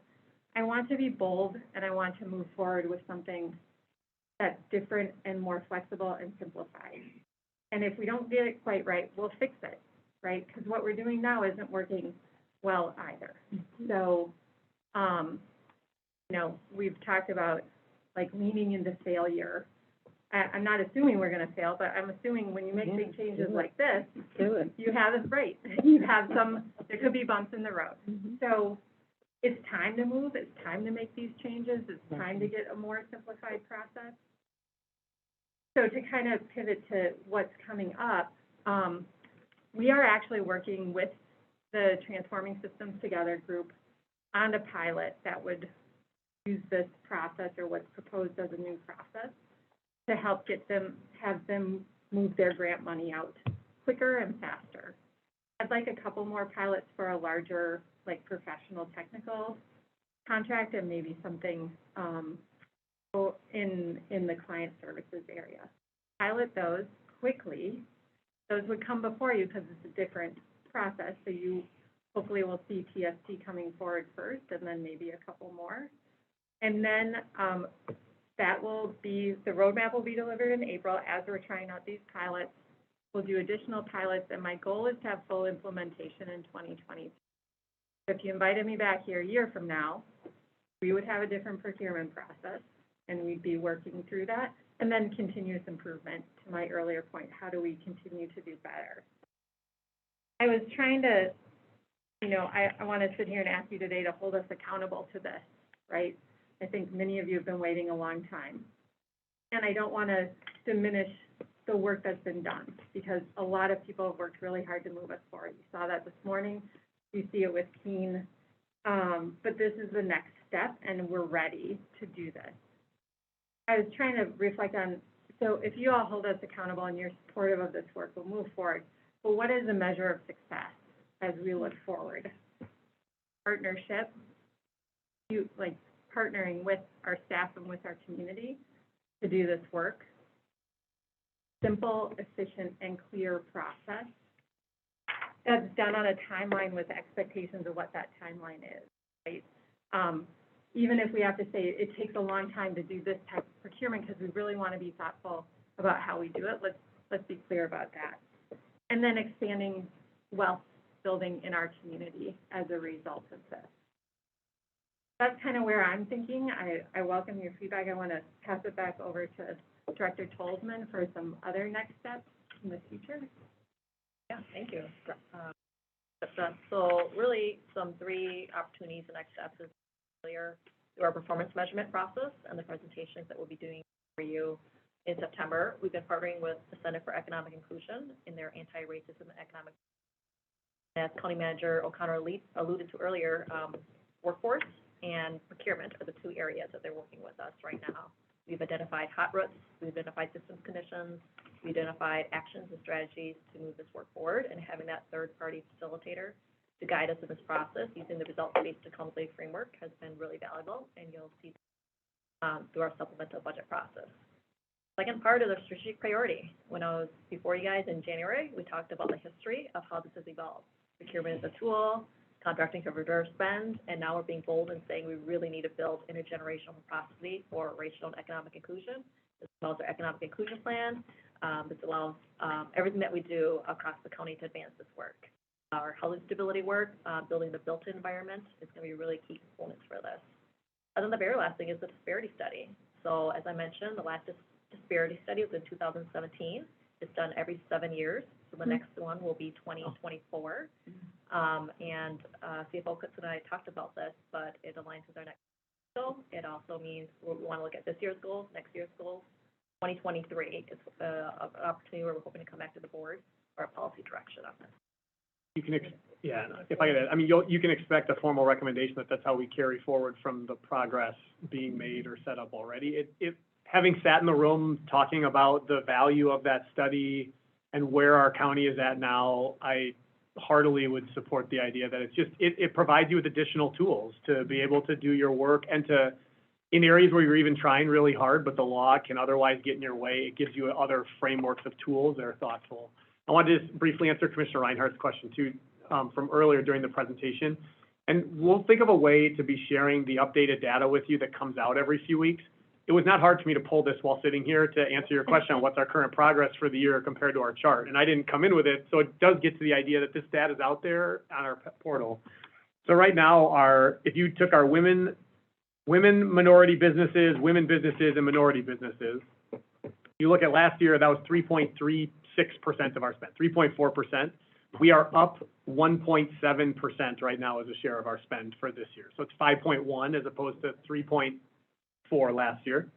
I want to be bold, and I want to move forward with something that's different and more flexible and simplified. And if we don't get it quite right, we'll fix it, right? Because what we're doing now isn't working well either. So, you know, we've talked about like leaning into failure. I'm not assuming we're gonna fail, but I'm assuming when you make big changes like this, Do it. you have it right. You have there could be bumps in the road. So it's time to move, it's time to make these changes, it's time to get a more simplified process. So to kind of pivot to what's coming up, we are actually working with the Transforming Systems Together group on a pilot that would use this process or what's proposed as a new process to help have them move their grant money out quicker and faster. I'd like a couple more pilots for a larger, like professional technical contract and maybe something in the client services area. Pilot those quickly. Those would come before you because it's a different process. So you hopefully will see TST coming forward first and then maybe a couple more. And then the roadmap will be delivered in April as we're trying out these pilots. We'll do additional pilots, and my goal is to have full implementation in 2020. So if you invited me back here a year from now, we would have a different procurement process, and we'd be working through that. And then continuous improvement, to my earlier point, how do we continue to do better? I was trying to, I want to sit here and ask you today to hold us accountable to this, right? I think many of you have been waiting a long time. And I don't want to diminish the work that's been done, because a lot of people have worked really hard to move us forward. You saw that this morning. You see it with Keene. But this is the next step, and we're ready to do this. I was trying to reflect on, so if you all hold us accountable and you're supportive of this work, we'll move forward. But what is the measure of success as we look forward? Partnership, partnering with our staff and with our community to do this work. Simple, efficient, and clear process that's done on a timeline with expectations of what that timeline is, right? Even if we have to say it takes a long time to do this type of procurement because we really want to be thoughtful about how we do it, let's be clear about that. And then expanding wealth building in our community as a result of this. That's kind of where I'm thinking. I welcome your feedback. I want to pass it back over to Director Tolzman for some other next steps in the future. Yeah, thank you. So really, some 3 opportunities and next steps is earlier through our performance measurement process and the presentations that we'll be doing for you in September. We've been partnering with the Center for Economic Inclusion in their anti-racism and economic. As County Manager O'Connor alluded to earlier, workforce and procurement are the 2 areas that they're working with us right now. We've identified hot routes, we've identified systems conditions, we identified actions and strategies to move this work forward, and having that third-party facilitator to guide us in this process using the results-based accountability framework has been really valuable, and you'll see through our supplemental budget process. Second part of the strategic priority. When I was before you guys in January, we talked about the history of how this has evolved. Procurement is a tool, contracting to reserve spend, and now we're being bold and saying we really need to build intergenerational capacity for racial and economic inclusion. This allows our economic inclusion plan. This allows everything that we do across the county to advance this work. Our housing stability work, building the built-in environment is going to be really key components for this. And then the very last thing is the disparity study. So as I mentioned, the last disparity study was in 2017. It's done every 7 years. So the next one will be 2024. And CFO Kutz and I talked about this, but it aligns with our next goal. It also means we want to look at this year's goals, next year's goals. 2023 is an opportunity where we're hoping to come back to the board for a policy direction on this. You can, if I could add, I mean, you can expect a formal recommendation that that's how we carry forward from the progress being made or set up already. Having sat in the room talking about the value of that study and where our county is at now, I heartily would support the idea that it provides you with additional tools to be able to do your work and to, in areas where you're even trying really hard, but the law can otherwise get in your way, it gives you other frameworks of tools that are thoughtful. I wanted to just briefly answer Commissioner Reinhardt's question too, from earlier during the presentation. And we'll think of a way to be sharing the updated data with you that comes out every few weeks. It was not hard for me to pull this while sitting here to answer your question on what's our current progress for the year compared to our chart. And I didn't come in with it, so it does get to the idea that this data is out there on our portal. So right now, if you took our women, minority businesses, women businesses, and minority businesses, you look at last year, that was 3.36% of our spend, 3.4%. We are up 1.7% right now as a share of our spend for this year. So it's 5.1 as opposed to 3.4 last year.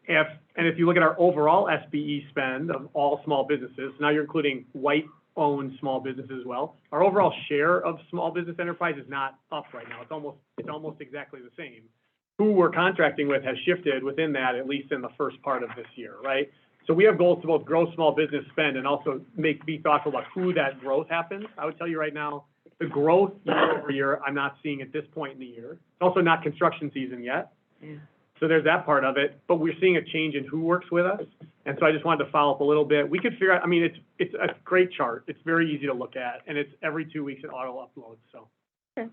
If you look at our overall SBE spend of all small businesses, now you're including white-owned small businesses as well, our overall share of small business enterprise is not up right now. It's almost exactly the same. Who we're contracting with has shifted within that, at least in the first part of this year, right? So we have goals to both grow small business spend and also be thoughtful about who that growth happens. I would tell you right now, the growth year over year, I'm not seeing at this point in the year. It's also not construction season yet. Yeah. So there's that part of it, but we're seeing a change in who works with us. And so I just wanted to follow up a little bit. We could figure out, I mean, it's a great chart. It's very easy to look at, and it's every 2 weeks it auto uploads, so. Okay,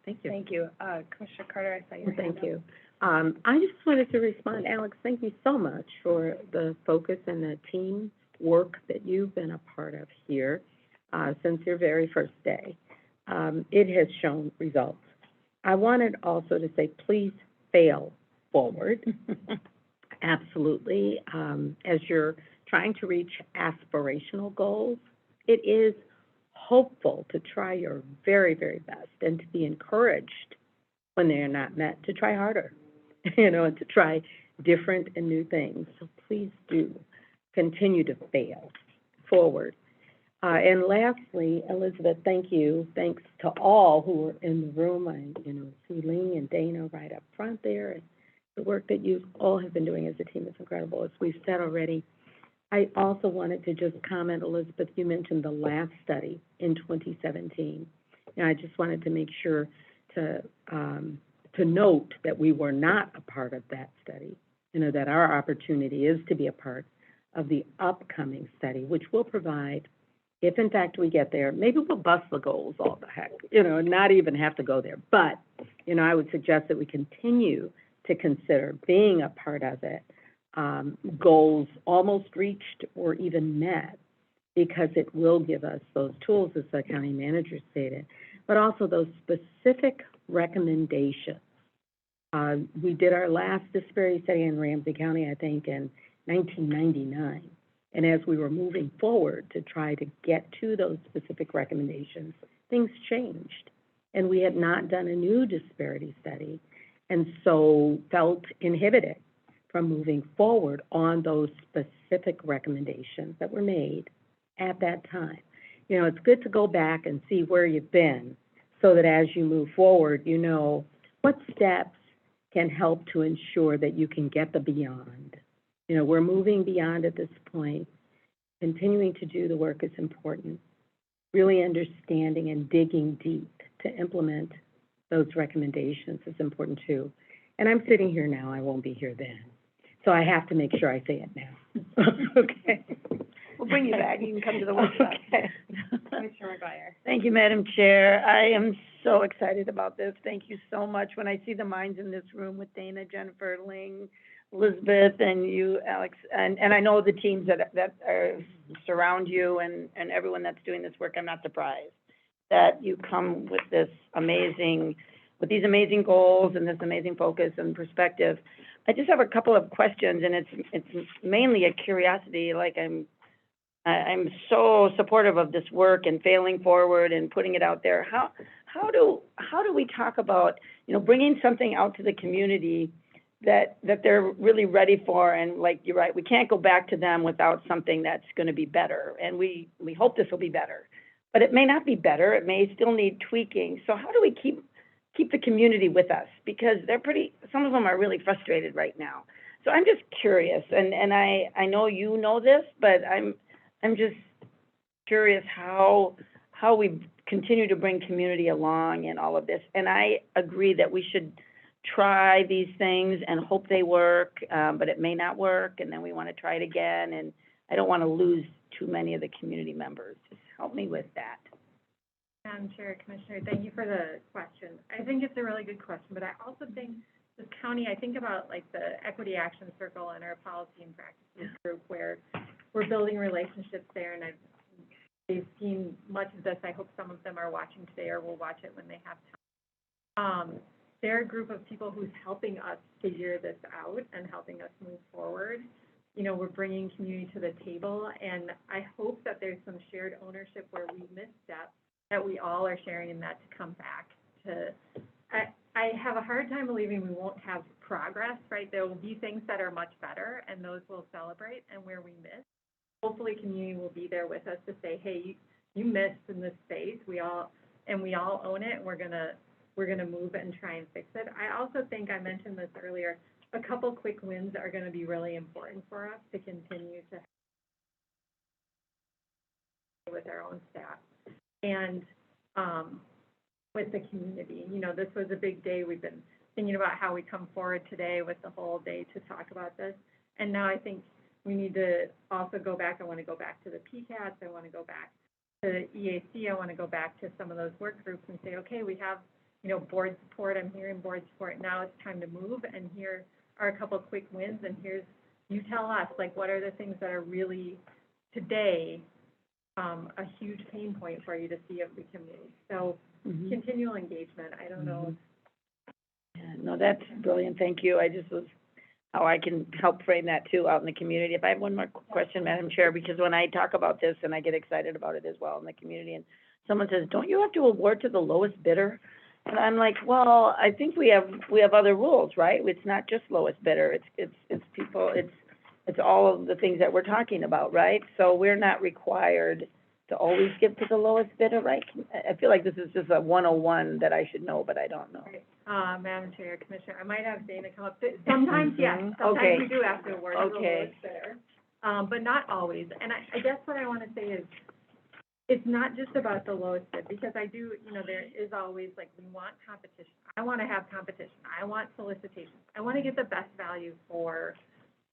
thank you. Thank you. Commissioner Carter, I saw your hand Thank up. you. I just wanted to respond, Alex, thank you so much for the focus and the team work that you've been a part of here, since your very first day. It has shown results. I wanted also to say, please fail forward. Absolutely. As you're trying to reach aspirational goals, it is hopeful to try your very, very best and to be encouraged when they are not met, to try harder, and to try different and new things. So please do continue to fail forward. And lastly, Elizabeth, thank you. Thanks to all who were in the room. I, see Ling and Dana right up front there. And the work that you all have been doing as a team is incredible, as we've said already. I also wanted to just comment, Elizabeth, you mentioned the last study in 2017. And I just wanted to make sure to note that we were not a part of that study, that our opportunity is to be a part of the upcoming study, which will provide, if in fact we get there, maybe we'll bust the goals all the heck, not even have to go there. But, I would suggest that we continue to consider being a part of it, goals almost reached or even met, because it will give us those tools, as the county manager stated, but also those specific recommendations. We did our last disparity study in Ramsey County, I think, in 1999. And as we were moving forward to try to get to those specific recommendations, things changed. And we had not done a new disparity study, and so felt inhibited from moving forward on those specific recommendations that were made at that time. It's good to go back and see where you've been, so that as you move forward, what steps can help to ensure that you can get the beyond. We're moving beyond at this point. Continuing to do the work is important. Really understanding and digging deep to implement those recommendations is important too. And I'm sitting here now, I won't be here then. So I have to make sure I say it now. Okay. We'll bring you back. You can come to the workshop. Okay. Commissioner McGuire. Thank you, Madam Chair. I am so excited about this. Thank you so much. When I see the minds in this room with Dana, Jennifer, Ling, Elizabeth, and you, Alex, and I know the teams that surround you and everyone that's doing this work, I'm not surprised that you come with these amazing goals and this amazing focus and perspective. I just have a couple of questions, and it's mainly a curiosity. Like I'm so supportive of this work and failing forward and putting it out there. How do we talk about, bringing something out to the community that they're really ready for? And like, you're right, we can't go back to them without something that's going to be better. And we hope this will be better, but it may not be better. It may still need tweaking. So how do we keep the community with us? Because some of them are really frustrated right now. So I'm just curious, and I know you know this, but I'm just curious how we continue to bring community along in all of this. And I agree that we should try these things and hope they work, but it may not work, and then we want to try it again. And I don't want to lose too many of the community members. Just help me with that. Madam Chair, Commissioner, thank you for the question. I think it's a really good question, but I also think this county, I think about like the Equity Action Circle and our Policy and Practices group where we're building relationships there, and they've seen much of this. I hope some of them are watching today or will watch it when they have time. They're a group of people who's helping us figure this out and helping us move forward. You know, we're bringing community to the table, and I hope that there's some shared ownership where we misstep, that we all are sharing in that to come back to, I have a hard time believing we won't have progress, right? There will be things that are much better, and those we'll celebrate, and where we miss, hopefully community will be there with us to say, hey, you missed in this space, we all own it, and we're gonna move it and try and fix it. I also think, I mentioned this earlier, a couple quick wins are gonna be really important for us to continue to with our own staff and with the community. You know, this was a big day. We've been thinking about how we come forward today with the whole day to talk about this. And now I think we need to also go back. I want to go back to the PCATs. I want to go back to EAC. I want to go back to some of those work groups and say, okay, we have, you know, board support. I'm hearing board support. Now it's time to move. And here are a couple of quick wins. And here's, you tell us, like, what are the things that are really today a huge pain point for you to see if we can move. So continual engagement. I don't know. Yeah, no, that's brilliant. Thank you. I just was, how I can help frame that too out in the community. If I have one more question, Madam Chair, because when I talk about this and I get excited about it as well in the community, and someone says, don't you have to award to the lowest bidder? And I'm like, well, I think we have other rules, right? It's not just lowest bidder. It's people, it's all of the things that we're talking about, right? So we're not required to always give to the lowest bidder, right? I feel like this is just a 101 that I should know, but I don't know. Madam Chair, Commissioner, I might have Dana come up. Sometimes, yes. Sometimes Okay. we do have to award to the Okay. lowest bidder, but not always. And I guess what I want to say is, it's not just about the lowest bid, because I do, you know, there is always, like, we want competition. I want to have competition. I want solicitation. I want to get the best value for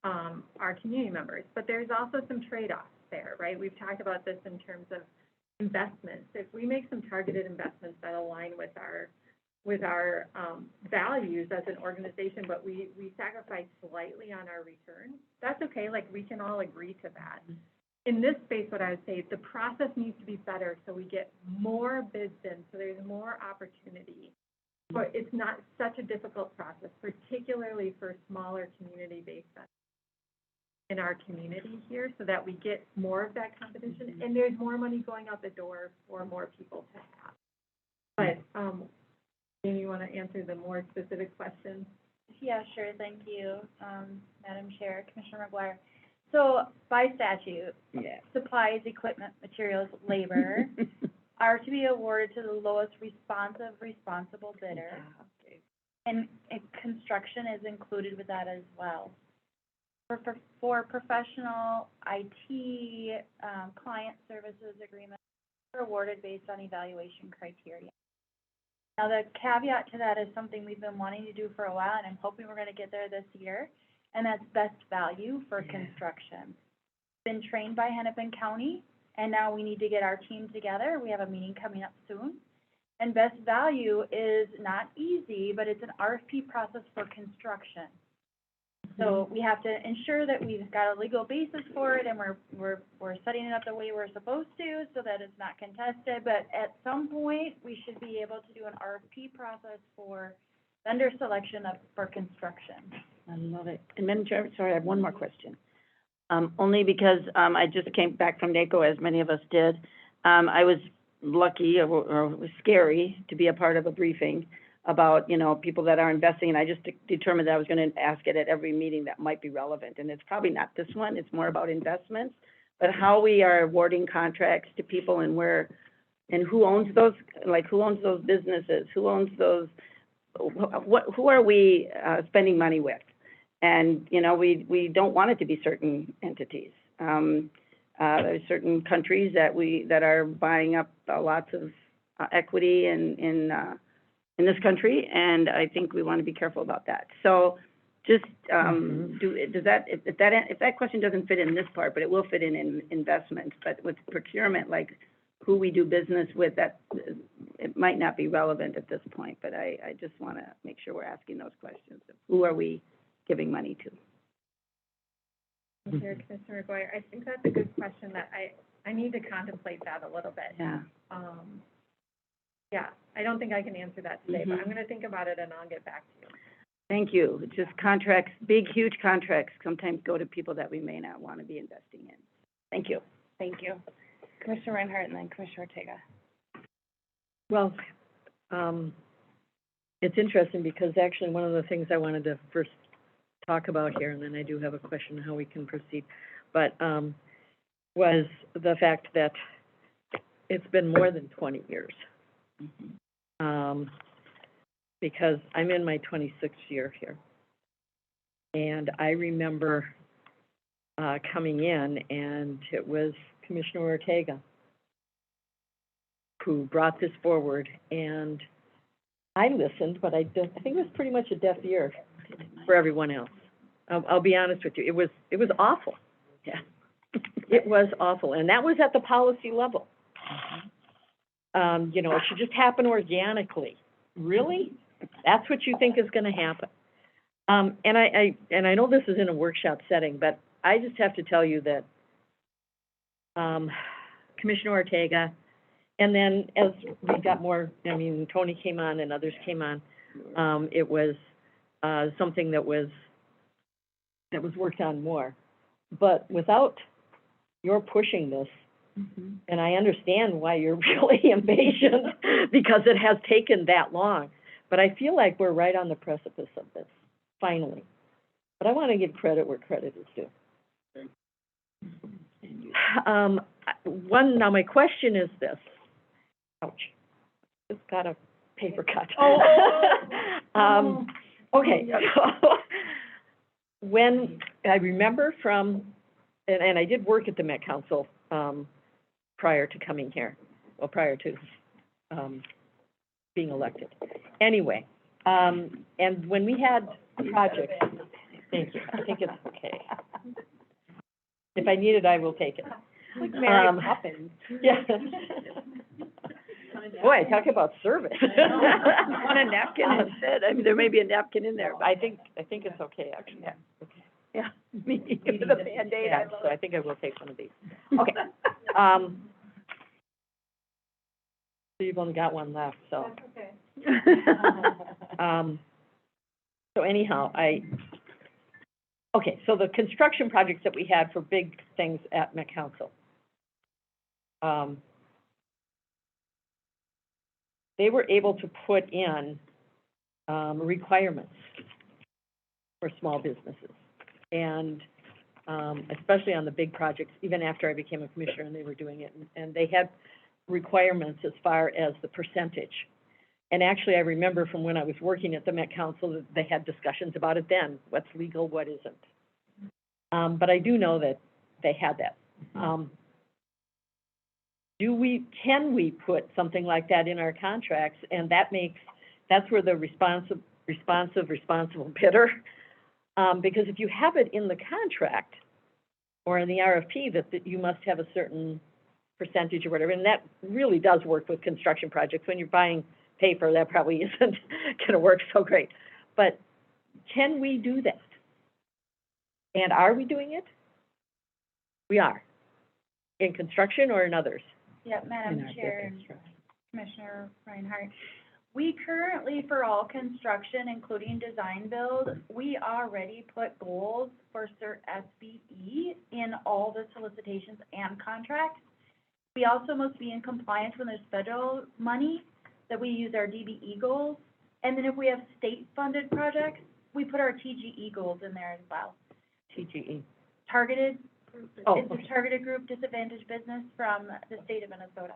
our community members. But there's also some trade-offs there, right? We've talked about this in terms of investments. If we make some targeted investments that align with our values as an organization, but we sacrifice slightly on our return, that's okay. Like, we can all agree to that. In this space, what I would say is the process needs to be better so we get more bids in, so there's more opportunity. But it's not such a difficult process, particularly for smaller community-based centers in our community here, so that we get more of that competition, and there's more money going out the door for more people to have. But, Amy, you want to answer the more specific questions? Yeah, sure, thank you, Madam Chair, Commissioner McGuire. So by statute, Yeah. supplies, equipment, materials, labor are to be awarded to the lowest responsible bidder. Okay. And construction is included with that as well. For professional IT, client services agreements, are awarded based on evaluation criteria. Now, the caveat to that is something we've been wanting to do for a while, and I'm hoping we're gonna get there this year, and that's best value for construction. Been trained by Hennepin County, and now we need to get our team together. We have a meeting coming up soon. And best value is not easy, but it's an RFP process for construction. So we have to ensure that we've got a legal basis for it, and we're setting it up the way we're supposed to, so that it's not contested. But at some point, we should be able to do an RFP process for vendor selection for construction. I love it. And Madam Chair, sorry, I have one more question. Only because, I just came back from NACO, as many of us did. I was lucky, or it was scary, to be a part of a briefing about, you know, people that are investing, and I just determined that I was gonna ask it at every meeting that might be relevant. And it's probably not this one, it's more about investments, but how we are awarding contracts to people and where, and who owns those, like, who owns those businesses? Who owns those, who are we, spending money with? And, you know, we don't want it to be certain entities. There's certain countries that are buying up lots of equity in this country, and I think we want to be careful about that. So just, if that question doesn't fit in this part, but it will fit in investments, but with procurement, like, who we do business with, that, it might not be relevant at this point, but I just want to make sure we're asking those questions. Who are we giving money to? Here, Commissioner McGuire, I think that's a good question that I need to contemplate that a little bit. Yeah. Yeah, I don't think I can answer that today, but I'm gonna think about it and I'll get back to you. Thank you. It's just contracts, big, huge contracts sometimes go to people that we may not want to be investing in. Thank you. Thank you. Commissioner Reinhardt and then Commissioner Ortega. Well, it's interesting because actually one of the things I wanted to first talk about here, and then I do have a question on how we can proceed, but, was the fact that it's been more than 20 years. Because I'm in my 26th year here. And I remember, coming in, and it was Commissioner Ortega who brought this forward, and I listened, but I think it was pretty much a deaf ear for everyone else. I'll be honest with you, it was awful. Yeah. It was awful, and that was at the policy level. You know, it should just happen organically. Really? That's what you think is gonna happen? And I know this is in a workshop setting, but I just have to tell you that, Commissioner Ortega, and then as we got more, I mean, Tony came on and others came on, it was, something that was worked on more. But without your pushing this, and I understand why you're really impatient, because it has taken that long. But I feel like we're right on the precipice of this, finally. But I want to give credit where credit is due. Now my question is this. Ouch. Just got a paper cut. Okay. When, I remember from, and I did work at the Met Council, prior to coming here, well, prior to, being elected. Anyway, and when we had projects, thank you, I think it's okay. If I need it, I will take it. Like Mary Poppins. Yeah. Boy, talk about service. Want a napkin instead? I mean, there may be a napkin in there. I think it's okay, actually. Yeah. Yeah, me, with a Band-Aid, Yeah, I love so I it. think I will take one of these. Okay. So you've only got one left, so. So anyhow, okay, so the construction projects that we had for big things at Met Council. They were able to put in, requirements for small businesses. And, especially on the big projects, even after I became a commissioner and they were doing it, and they had requirements as far as the percentage. And actually, I remember from when I was working at the Met Council, that they had discussions about it then, what's legal, what isn't. But I do know that they had that. Can we put something like that in our contracts? And that's where the responsible bidder, because if you have it in the contract or in the RFP that you must have a certain percentage or whatever, and that really does work with construction projects. When you're buying paper, that probably isn't gonna work so great. But can we do that? And are we doing it? We are. In construction or in others? Yeah, Madam Chair and Commissioner Reinhardt. We currently, for all construction, including design build, we already put goals for CERT SBE in all the solicitations and contracts. We also must be in compliance when there's federal money, that we use our DBE goals. And then if we have state-funded projects, we put our TGE goals in there as well. TGE. Targeted, Oh, it's okay. a targeted group disadvantaged business from the state of Minnesota.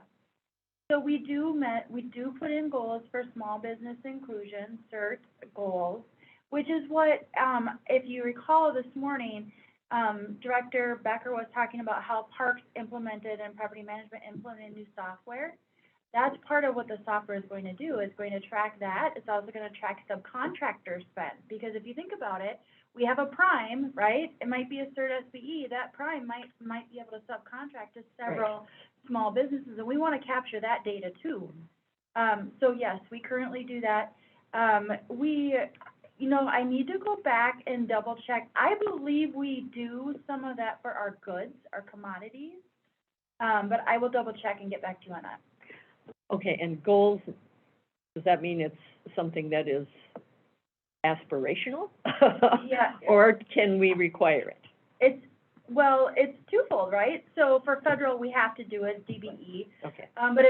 So we do put in goals for small business inclusion, CERT goals, which is what, if you recall this morning, Director Becker was talking about how parks implemented and property management implemented new software. That's part of what the software is going to do, is going to track that. It's also going to track subcontractor spend, because if you think about it, we have a prime, right? It might be a cert SBE, that prime might be able to subcontract to several small businesses, and we want to capture that data too. So yes, we currently do that. I need to go back and double check. I believe we do some of that for our goods, our commodities. But I will double check and get back to you on that. Okay, and goals, does that mean it's something that is aspirational? Yeah. Or can we require it? It's twofold, right? So for federal, we have to do it, DBE. Okay. But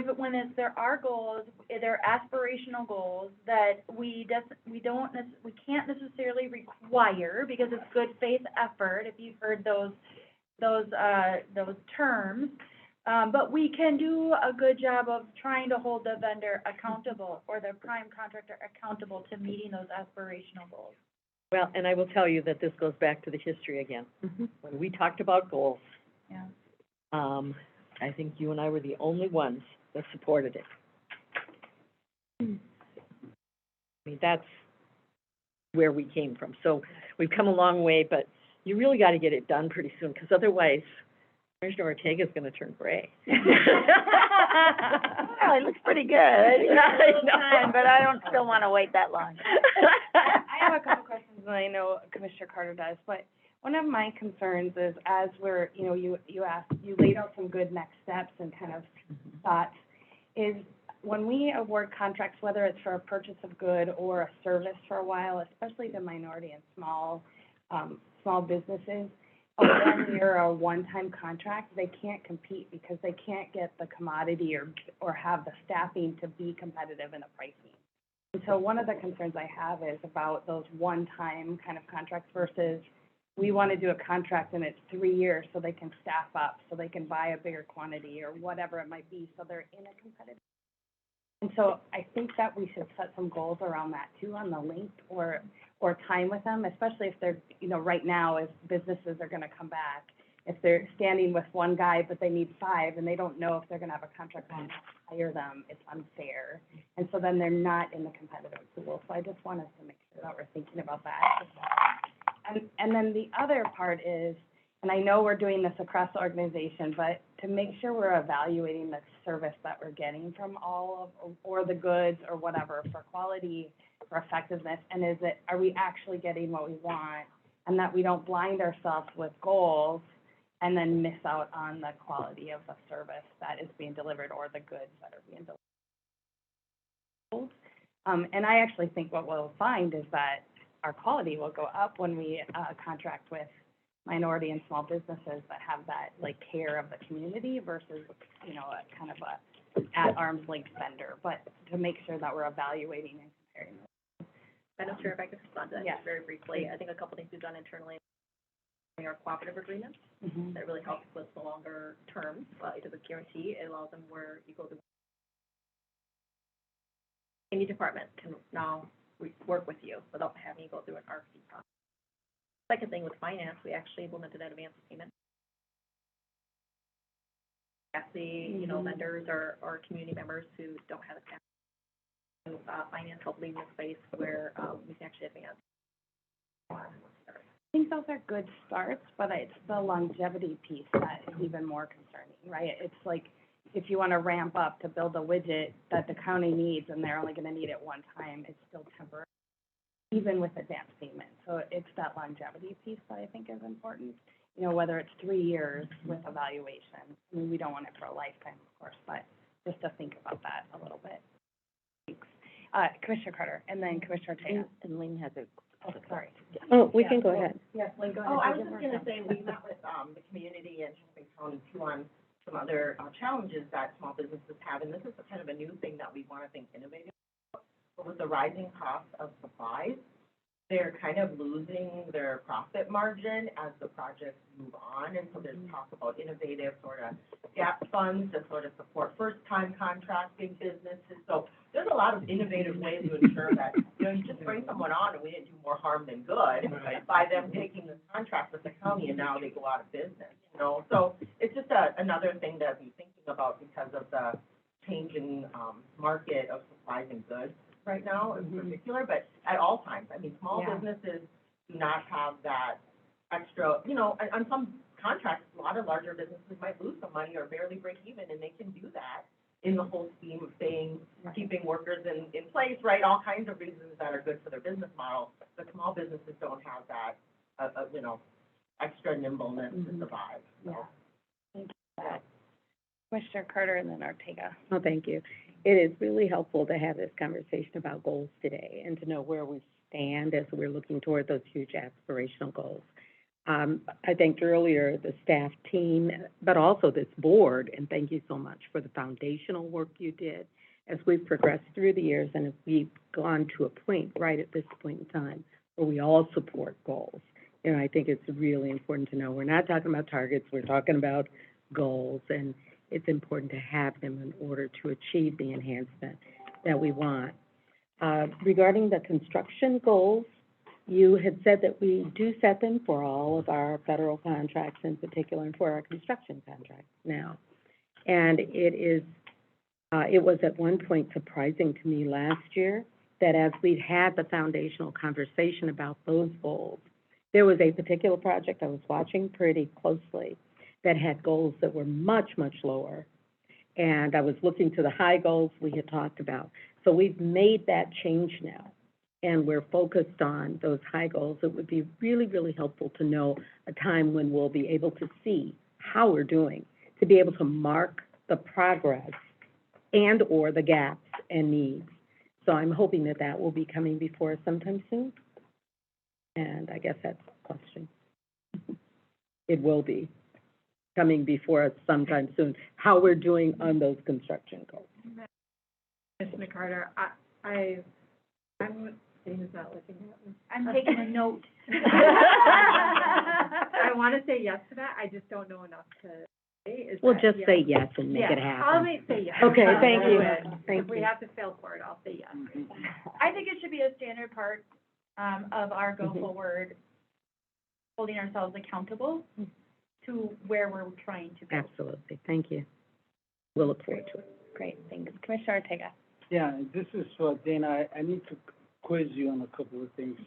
there are goals, there are aspirational goals that we can't necessarily require, because it's good faith effort, if you've heard those terms. But we can do a good job of trying to hold the vendor accountable, or the prime contractor accountable to meeting those aspirational goals. Well, and I will tell you that this goes back to the history again. When we talked about goals, Yeah. I think you and I were the only ones that supported it. I mean, that's where we came from. So we've come a long way, but you really got to get it done pretty soon, because otherwise, Commissioner Ortega's going to turn gray. Well, it looks pretty good. But I don't still want to wait that long. I have a couple questions, and I know Commissioner Carter does, but one of my concerns is, as we're, you laid out some good next steps and kind of thoughts, is when we award contracts, whether it's for a purchase of good or a service for a while, especially to minority and small businesses, a 1 year or a one-time contract, they can't compete because they can't get the commodity or have the staffing to be competitive in the pricing. And so one of the concerns I have is about those one-time kind of contracts versus we want to do a contract and it's 3 years so they can staff up, so they can buy a bigger quantity or whatever it might be, so they're in a competitive. And so I think that we should set some goals around that too, on the length or time with them, especially if they're, right now, if businesses are gonna come back. If they're standing with one guy, but they need 5, and they don't know if they're gonna have a contract on to hire them, it's unfair. And so then they're not in the competitive pool. So I just wanted to make sure that we're thinking about that. And then the other part is, and I know we're doing this across the organization, but to make sure we're evaluating the service that we're getting from all of, or the goods or whatever, for quality, for effectiveness, and are we actually getting what we want? And that we don't blind ourselves with goals and then miss out on the quality of the service that is being delivered or the goods that are being delivered. And I actually think what we'll find is that our quality will go up when we contract with minority and small businesses that have that, care of the community versus, a kind of a at arm's length vendor, but to make sure that we're evaluating and comparing those. Madam Chair, if I could respond to that Yes. just very briefly. I think a couple things we've done internally are cooperative agreements. Mm-hmm. That really helps with the longer terms. It doesn't guarantee, it allows them where you go to any department can now work with you without having you go through an RFP process. Second thing with finance, we actually implemented an advance payment. Actually, vendors or community members who don't have a staff. Finance help lead in a space where we can actually advance. I think those are good starts, but it's the longevity piece that is even more concerning, right? It's like, if you want to ramp up to build a widget that the county needs and they're only going to need it one time, it's still temporary, even with advance payment. So it's that longevity piece that I think is important, whether it's 3 years with evaluation. I mean, we don't want it for a lifetime, of course, but just to think about that a little bit. Thanks. Commissioner Carter, and then Commissioner Ortega. And Lynn has a. Oh, sorry. Oh, we can go ahead. Yes, Lynn, go ahead. Oh, I was just gonna say, we met with, the community in Champaign County too on some other, challenges that small businesses have, and this is kind of a new thing that we wanna think innovative about. But with the rising cost of supplies, they're kind of losing their profit margin as the projects move on, and so there's talk about innovative sort of gap funds to sort of support first-time contracting businesses. So there's a lot of innovative ways to ensure that, you just bring someone on and we didn't do more harm than good by them taking this contract with the county and now they go out of business, So it's just another thing to be thinking about because of the changing, market of supplies and goods right now in particular, but at all times. I mean, small businesses do not have that extra, you know, on some contracts, a lot of larger businesses might lose some money or barely break even, and they can do that in the whole scheme of staying, keeping workers in place, right? All kinds of reasons that are good for their business model, but small businesses don't have that, you know, extra nimbleness to survive, so. Thank you for that. Commissioner Carter and then Ortega. Oh, thank you. It is really helpful to have this conversation about goals today and to know where we stand as we're looking toward those huge aspirational goals. I thanked earlier the staff team, but also this board, and thank you so much for the foundational work you did as we've progressed through the years and we've gone to a point right at this point in time where we all support goals. You know, I think it's really important to know we're not talking about targets, we're talking about goals, and it's important to have them in order to achieve the enhancement that we want. Regarding the construction goals, you had said that we do set them for all of our federal contracts in particular and for our construction contracts now. And it was at one point surprising to me last year that as we had the foundational conversation about those goals, there was a particular project I was watching pretty closely that had goals that were much, much lower. And I was looking to the high goals we had talked about. So we've made that change now, and we're focused on those high goals. It would be really, really helpful to know a time when we'll be able to see how we're doing, to be able to mark the progress and or the gaps and needs. So I'm hoping that that will be coming before us sometime soon. And I guess that's the question. It will be coming before us sometime soon, how we're doing on those construction goals. Commissioner Carter, I'm, Dana's not looking at me. I'm taking a note. I want to say yes to that, I just don't know enough to say. We'll just say yes and make it I'll happen. say yes. Okay, thank you. If we have to fail for it, I'll say yes. I think it should be a standard part, of our go-forward, holding ourselves accountable to where we're trying to go. Absolutely, thank you. We'll look forward to it. Great, thanks. Commissioner Ortega. Yeah, this is for Dana. I need to quiz you on a couple of things.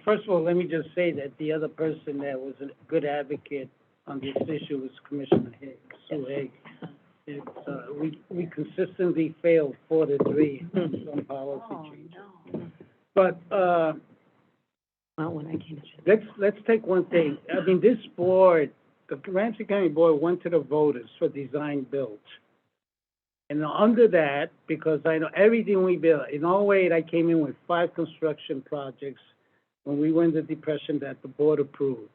First of all, let me just say that the other person that was a good advocate on this issue was Commissioner Higgs, Sue Higgs. It's, we consistently failed 4-3 on some policy changes. But, Well, when I came to. let's take one thing. I mean, this board, the Ramsey County Board went to the voters for design build. And under that, because I know everything we built, in 2008, I came in with 5 construction projects when we went into depression that the board approved.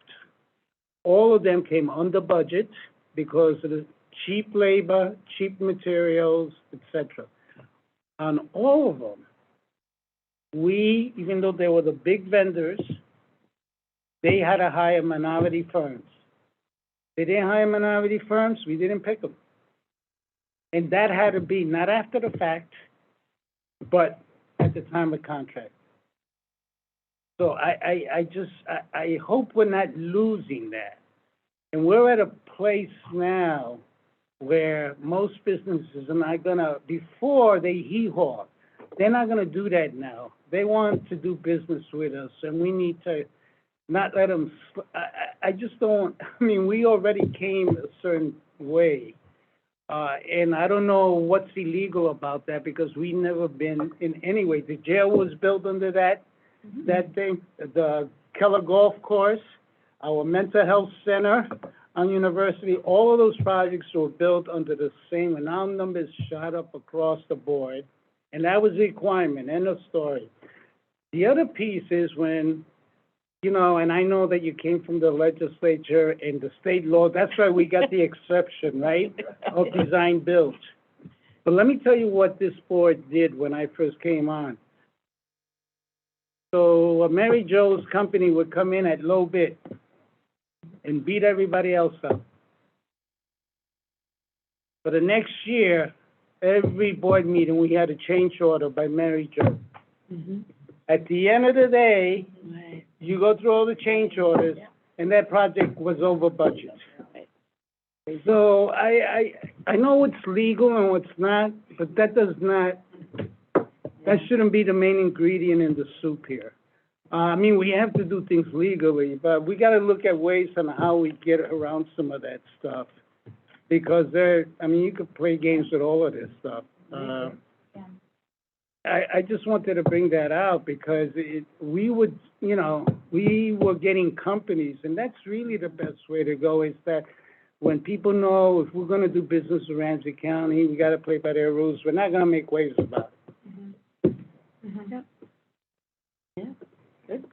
All of them came under budget because of the cheap labor, cheap materials, et cetera. On all of them, we, even though they were the big vendors, they had to hire minority firms. They didn't hire minority firms, we didn't pick them. And that had to be not after the fact, but at the time of contract. So I hope we're not losing that. And we're at a place now where most businesses are not gonna, before they hee-haw, they're not gonna do that now. They want to do business with us, and we need to not let them, I just don't, I mean, we already came a certain way. And I don't know what's illegal about that, because we never been in any way. The jail was built under that thing, the Keller Golf Course, our mental health center on University, all of those projects were built under the same, and our numbers shot up across the board, and that was the requirement, end of story. The other piece is when, you know, and I know that you came from the legislature and the state law, that's why we got the exception, right, of design build. But let me tell you what this board did when I first came on. So Mary Jo's company would come in at low bid and beat everybody else up. For the next year, every board meeting, we had a change order by Mary Jo. At the end of the day, you go through all the change orders, and that project was over budget. So I know what's legal and what's not, but that shouldn't be the main ingredient in the soup here. I mean, we have to do things legally, but we gotta look at ways on how we get around some of that stuff. Because you could play games with all of this stuff. I just wanted to bring that out because we were getting companies, and that's really the best way to go, is that when people know if we're gonna do business in Ramsey County, we gotta play by their rules. We're not gonna make waves about it. Yep. Yeah, good.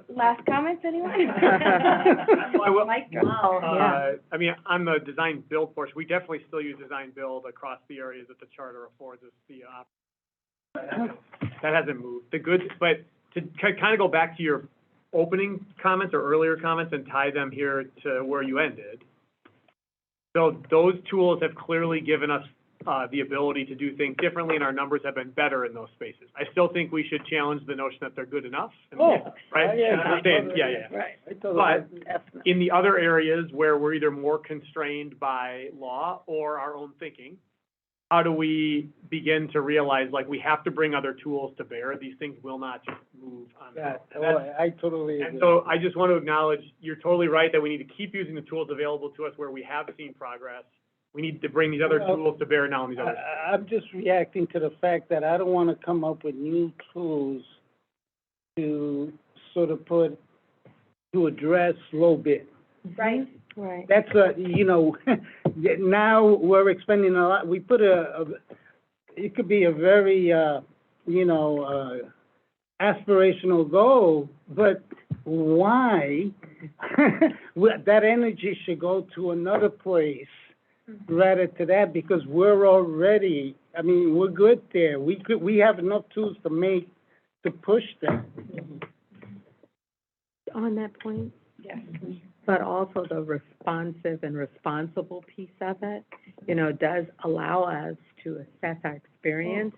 Last comments, anyone? I will, Yeah. on the design build portion, we definitely still use design build across the areas that the charter affords us that hasn't moved. But to kind of go back to your opening comments or earlier comments and tie them here to where you ended. So those tools have clearly given us the ability to do things differently, and our numbers have been better in those spaces. I still think we should challenge the notion that they're good enough. Right? Yeah, And understand, totally. yeah. Right. But in the other areas where we're either more constrained by law or our own thinking, how do we begin to realize, like, we have to bring other tools to bear? These things will not just move on their own. I totally agree. And so I just want to acknowledge, you're totally right that we need to keep using the tools available to us where we have seen progress. We need to bring these other tools to bear now in these other spaces. I'm just reacting to the fact that I don't want to come up with new tools to sort of to address low bid. Right. Right. That's now we're expending a lot. We put it could be a very, aspirational goal, but why? That energy should go to another place rather to that, because we're already, we're good there. We have enough tools to push that. On that point, Yes. but also the responsive and responsible piece of it, does allow us to assess our experience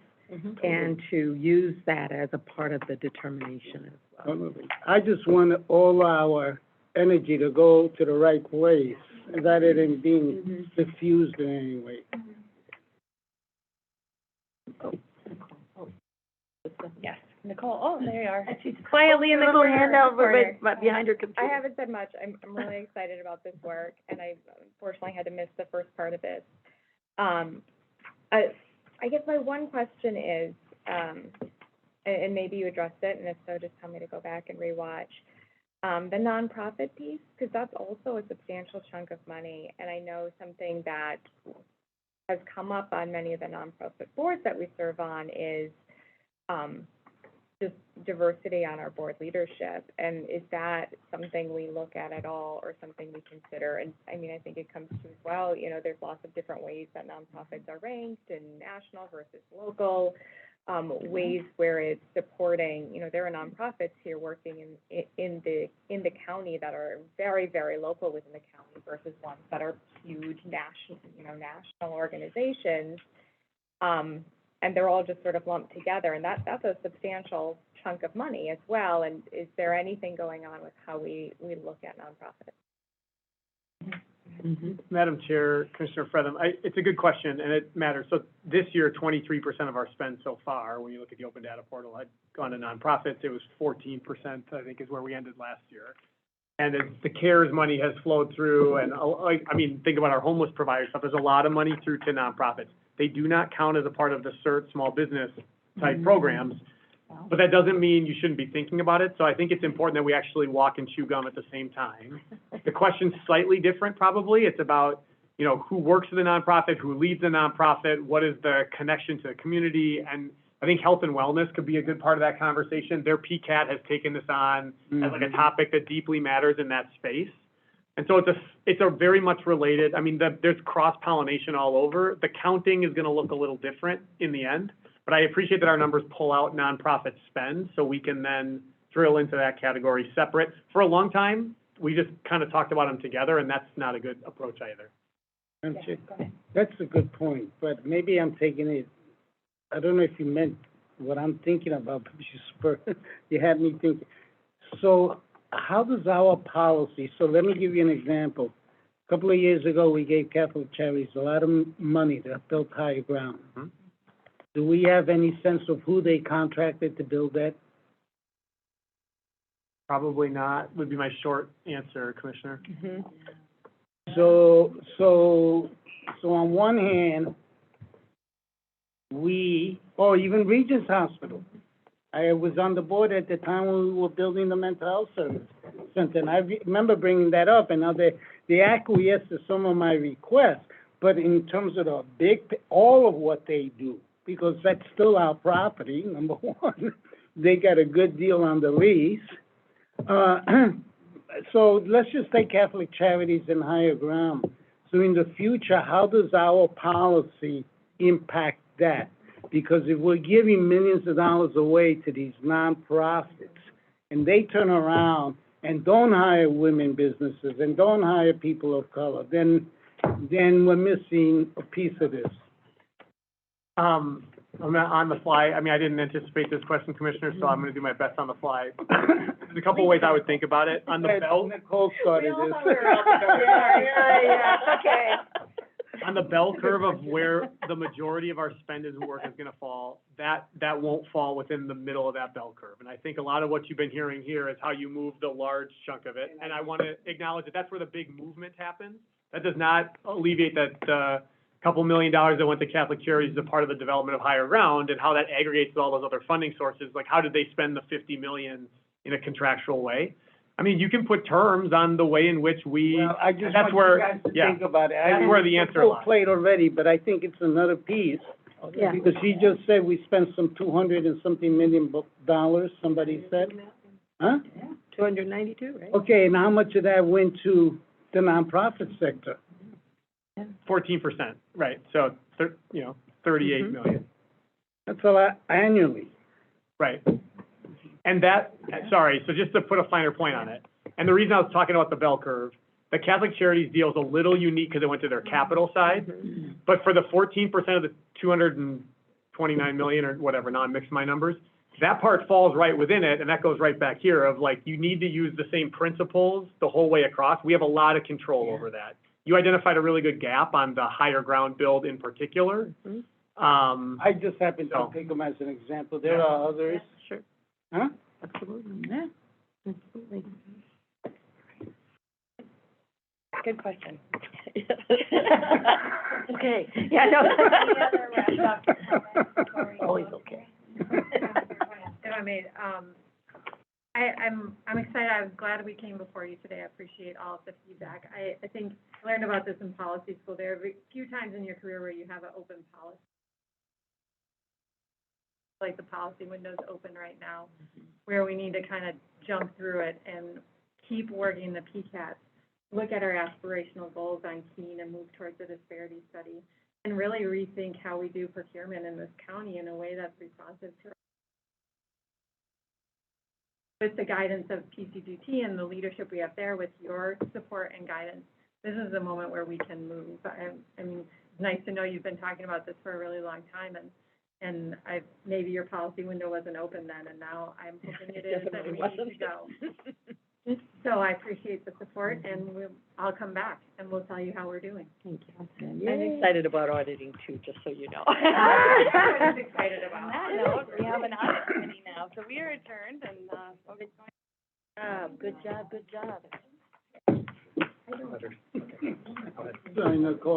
and to use that as a part of the determination as well. I just want all our energy to go to the right place rather than being diffused in any way. Yes, Nicole, oh, there you are. She's Quietly in the little corner. hand out corner. right behind her computer. I haven't said much. I'm really excited about this work, and I unfortunately had to miss the first part of it. I guess my one question is, and maybe you addressed it, and if so, just tell me to go back and rewatch. The nonprofit piece, because that's also a substantial chunk of money, and I know something that has come up on many of the nonprofit boards that we serve on is just diversity on our board leadership, and is that something we look at all, or something we consider? And I think it comes to as well, there's lots of different ways that nonprofits are ranked, in national versus local, ways where it's supporting, there are nonprofits here working in the county that are very, very local within the county versus ones that are huge national organizations. And they're all just sort of lumped together, and that's a substantial chunk of money as well. And is there anything going on with how we look at nonprofits? Madam Chair, Commissioner Fretham, it's a good question, and it matters. So this year, 23% of our spend so far, when you look at the open data portal, had gone to nonprofits. It was 14%, I think, is where we ended last year. And as the CARES money has flowed through, and think about our homeless provider stuff, there's a lot of money through to nonprofits. They do not count as a part of the CERT small business type programs, but that doesn't mean you shouldn't be thinking about it. So I think it's important that we actually walk and chew gum at the same time. The question's slightly different, probably. It's about, who works for the nonprofit, who leads the nonprofit, what is the connection to the community, and I think health and wellness could be a good part of that conversation. Their PCAT has taken this on as like a topic that deeply matters in that space. And so it's a very much related, there's cross-pollination all over. The counting is gonna look a little different in the end, but I appreciate that our numbers pull out nonprofit spend, so we can then drill into that category separate. For a long time, we just kind of talked about them together, and that's not a good approach either. That's a good point, but maybe I'm taking it, I don't know if you meant what I'm thinking about, but you had me thinking. So how does our policy, so let me give you an example. A couple of years ago, we gave Catholic Charities a lot of money to build higher ground. Mhm. Do we have any sense of who they contracted to build that? Probably not, would be my short answer, Commissioner. So on one hand, or even Regis Hospital. I was on the board at the time when we were building the mental health center, and I remember bringing that up, and now they acquiesced to some of my requests, but in terms of the all of what they do, because that's still our property, number one, they got a good deal on the lease. So let's just take Catholic Charities and higher ground. So in the future, how does our policy impact that? Because if we're giving millions of dollars away to these nonprofits, and they turn around and don't hire women businesses and don't hire people of color, then we're missing a piece of this. I'm not on the fly, I mean, I didn't anticipate this question, Commissioner, so I'm gonna do my best on the fly. There's a couple of ways I would think about it. On the bell, Nicole started this. Okay. on the bell curve of where the majority of our spend and work is gonna fall, that won't fall within the middle of that bell curve. And I think a lot of what you've been hearing here is how you move the large chunk of it. And I wanna acknowledge that that's where the big movement happens. That does not alleviate that, couple $1 million that went to Catholic Charities as a part of the development of higher ground, and how that aggregates to all those other funding sources. Like, how did they spend the $50 million in a contractual way? I mean, you can put terms on the way in which we, Well, I just that's want where, you guys to yeah, think about it. that's where the answer lies. Played already, but I think it's another piece. Yeah. Because she just said we spent some $200 and something million dollars, somebody said. Huh? 292, right? Okay, and how much of that went to the nonprofit sector? 14%, right, so, 38 million, That's a lot annually. right. And that, sorry, so just to put a finer point on it, and the reason I was talking about the bell curve, the Catholic Charities deal is a little unique because it went to their capital side, but for the 14% of the 229 million or whatever, now I'm mixing my numbers, that part falls right within it, and that goes right back here of like, you need to use the same principles the whole way across. We have a lot of control over that. You identified a really good gap on the higher ground build in particular. I just happened to pick them as an example. There are others. Sure. Huh? Absolutely. Yeah. Absolutely. Good question. Okay, yeah, no. Any other wrap-up comments before we Always close? okay. If I may, I'm excited, I was glad we came before you today, I appreciate all of the feedback. I think I learned about this in policy school, there are a few times in your career where you have an open policy. Like the policy window's open right now, where we need to kind of jump through it and keep working the PCAT, look at our aspirational goals on Keene and move towards a disparity study, and really rethink how we do procurement in this county in a way that's responsive to with the guidance of PCGT and the leadership we have there, with your support and guidance, this is the moment where we can move. I mean, it's nice to know you've been talking about this for a really long time, and maybe your policy window wasn't open then, and now I'm hoping it is, and we need to go. So I appreciate the support, and I'll come back, and we'll tell you how we're doing. Thank you. I'm excited about auditing too, just so you know. I'm excited about On that note, we have an audit committee now, so we are adjourned, and, Good job, good job. Sorry, Nicole.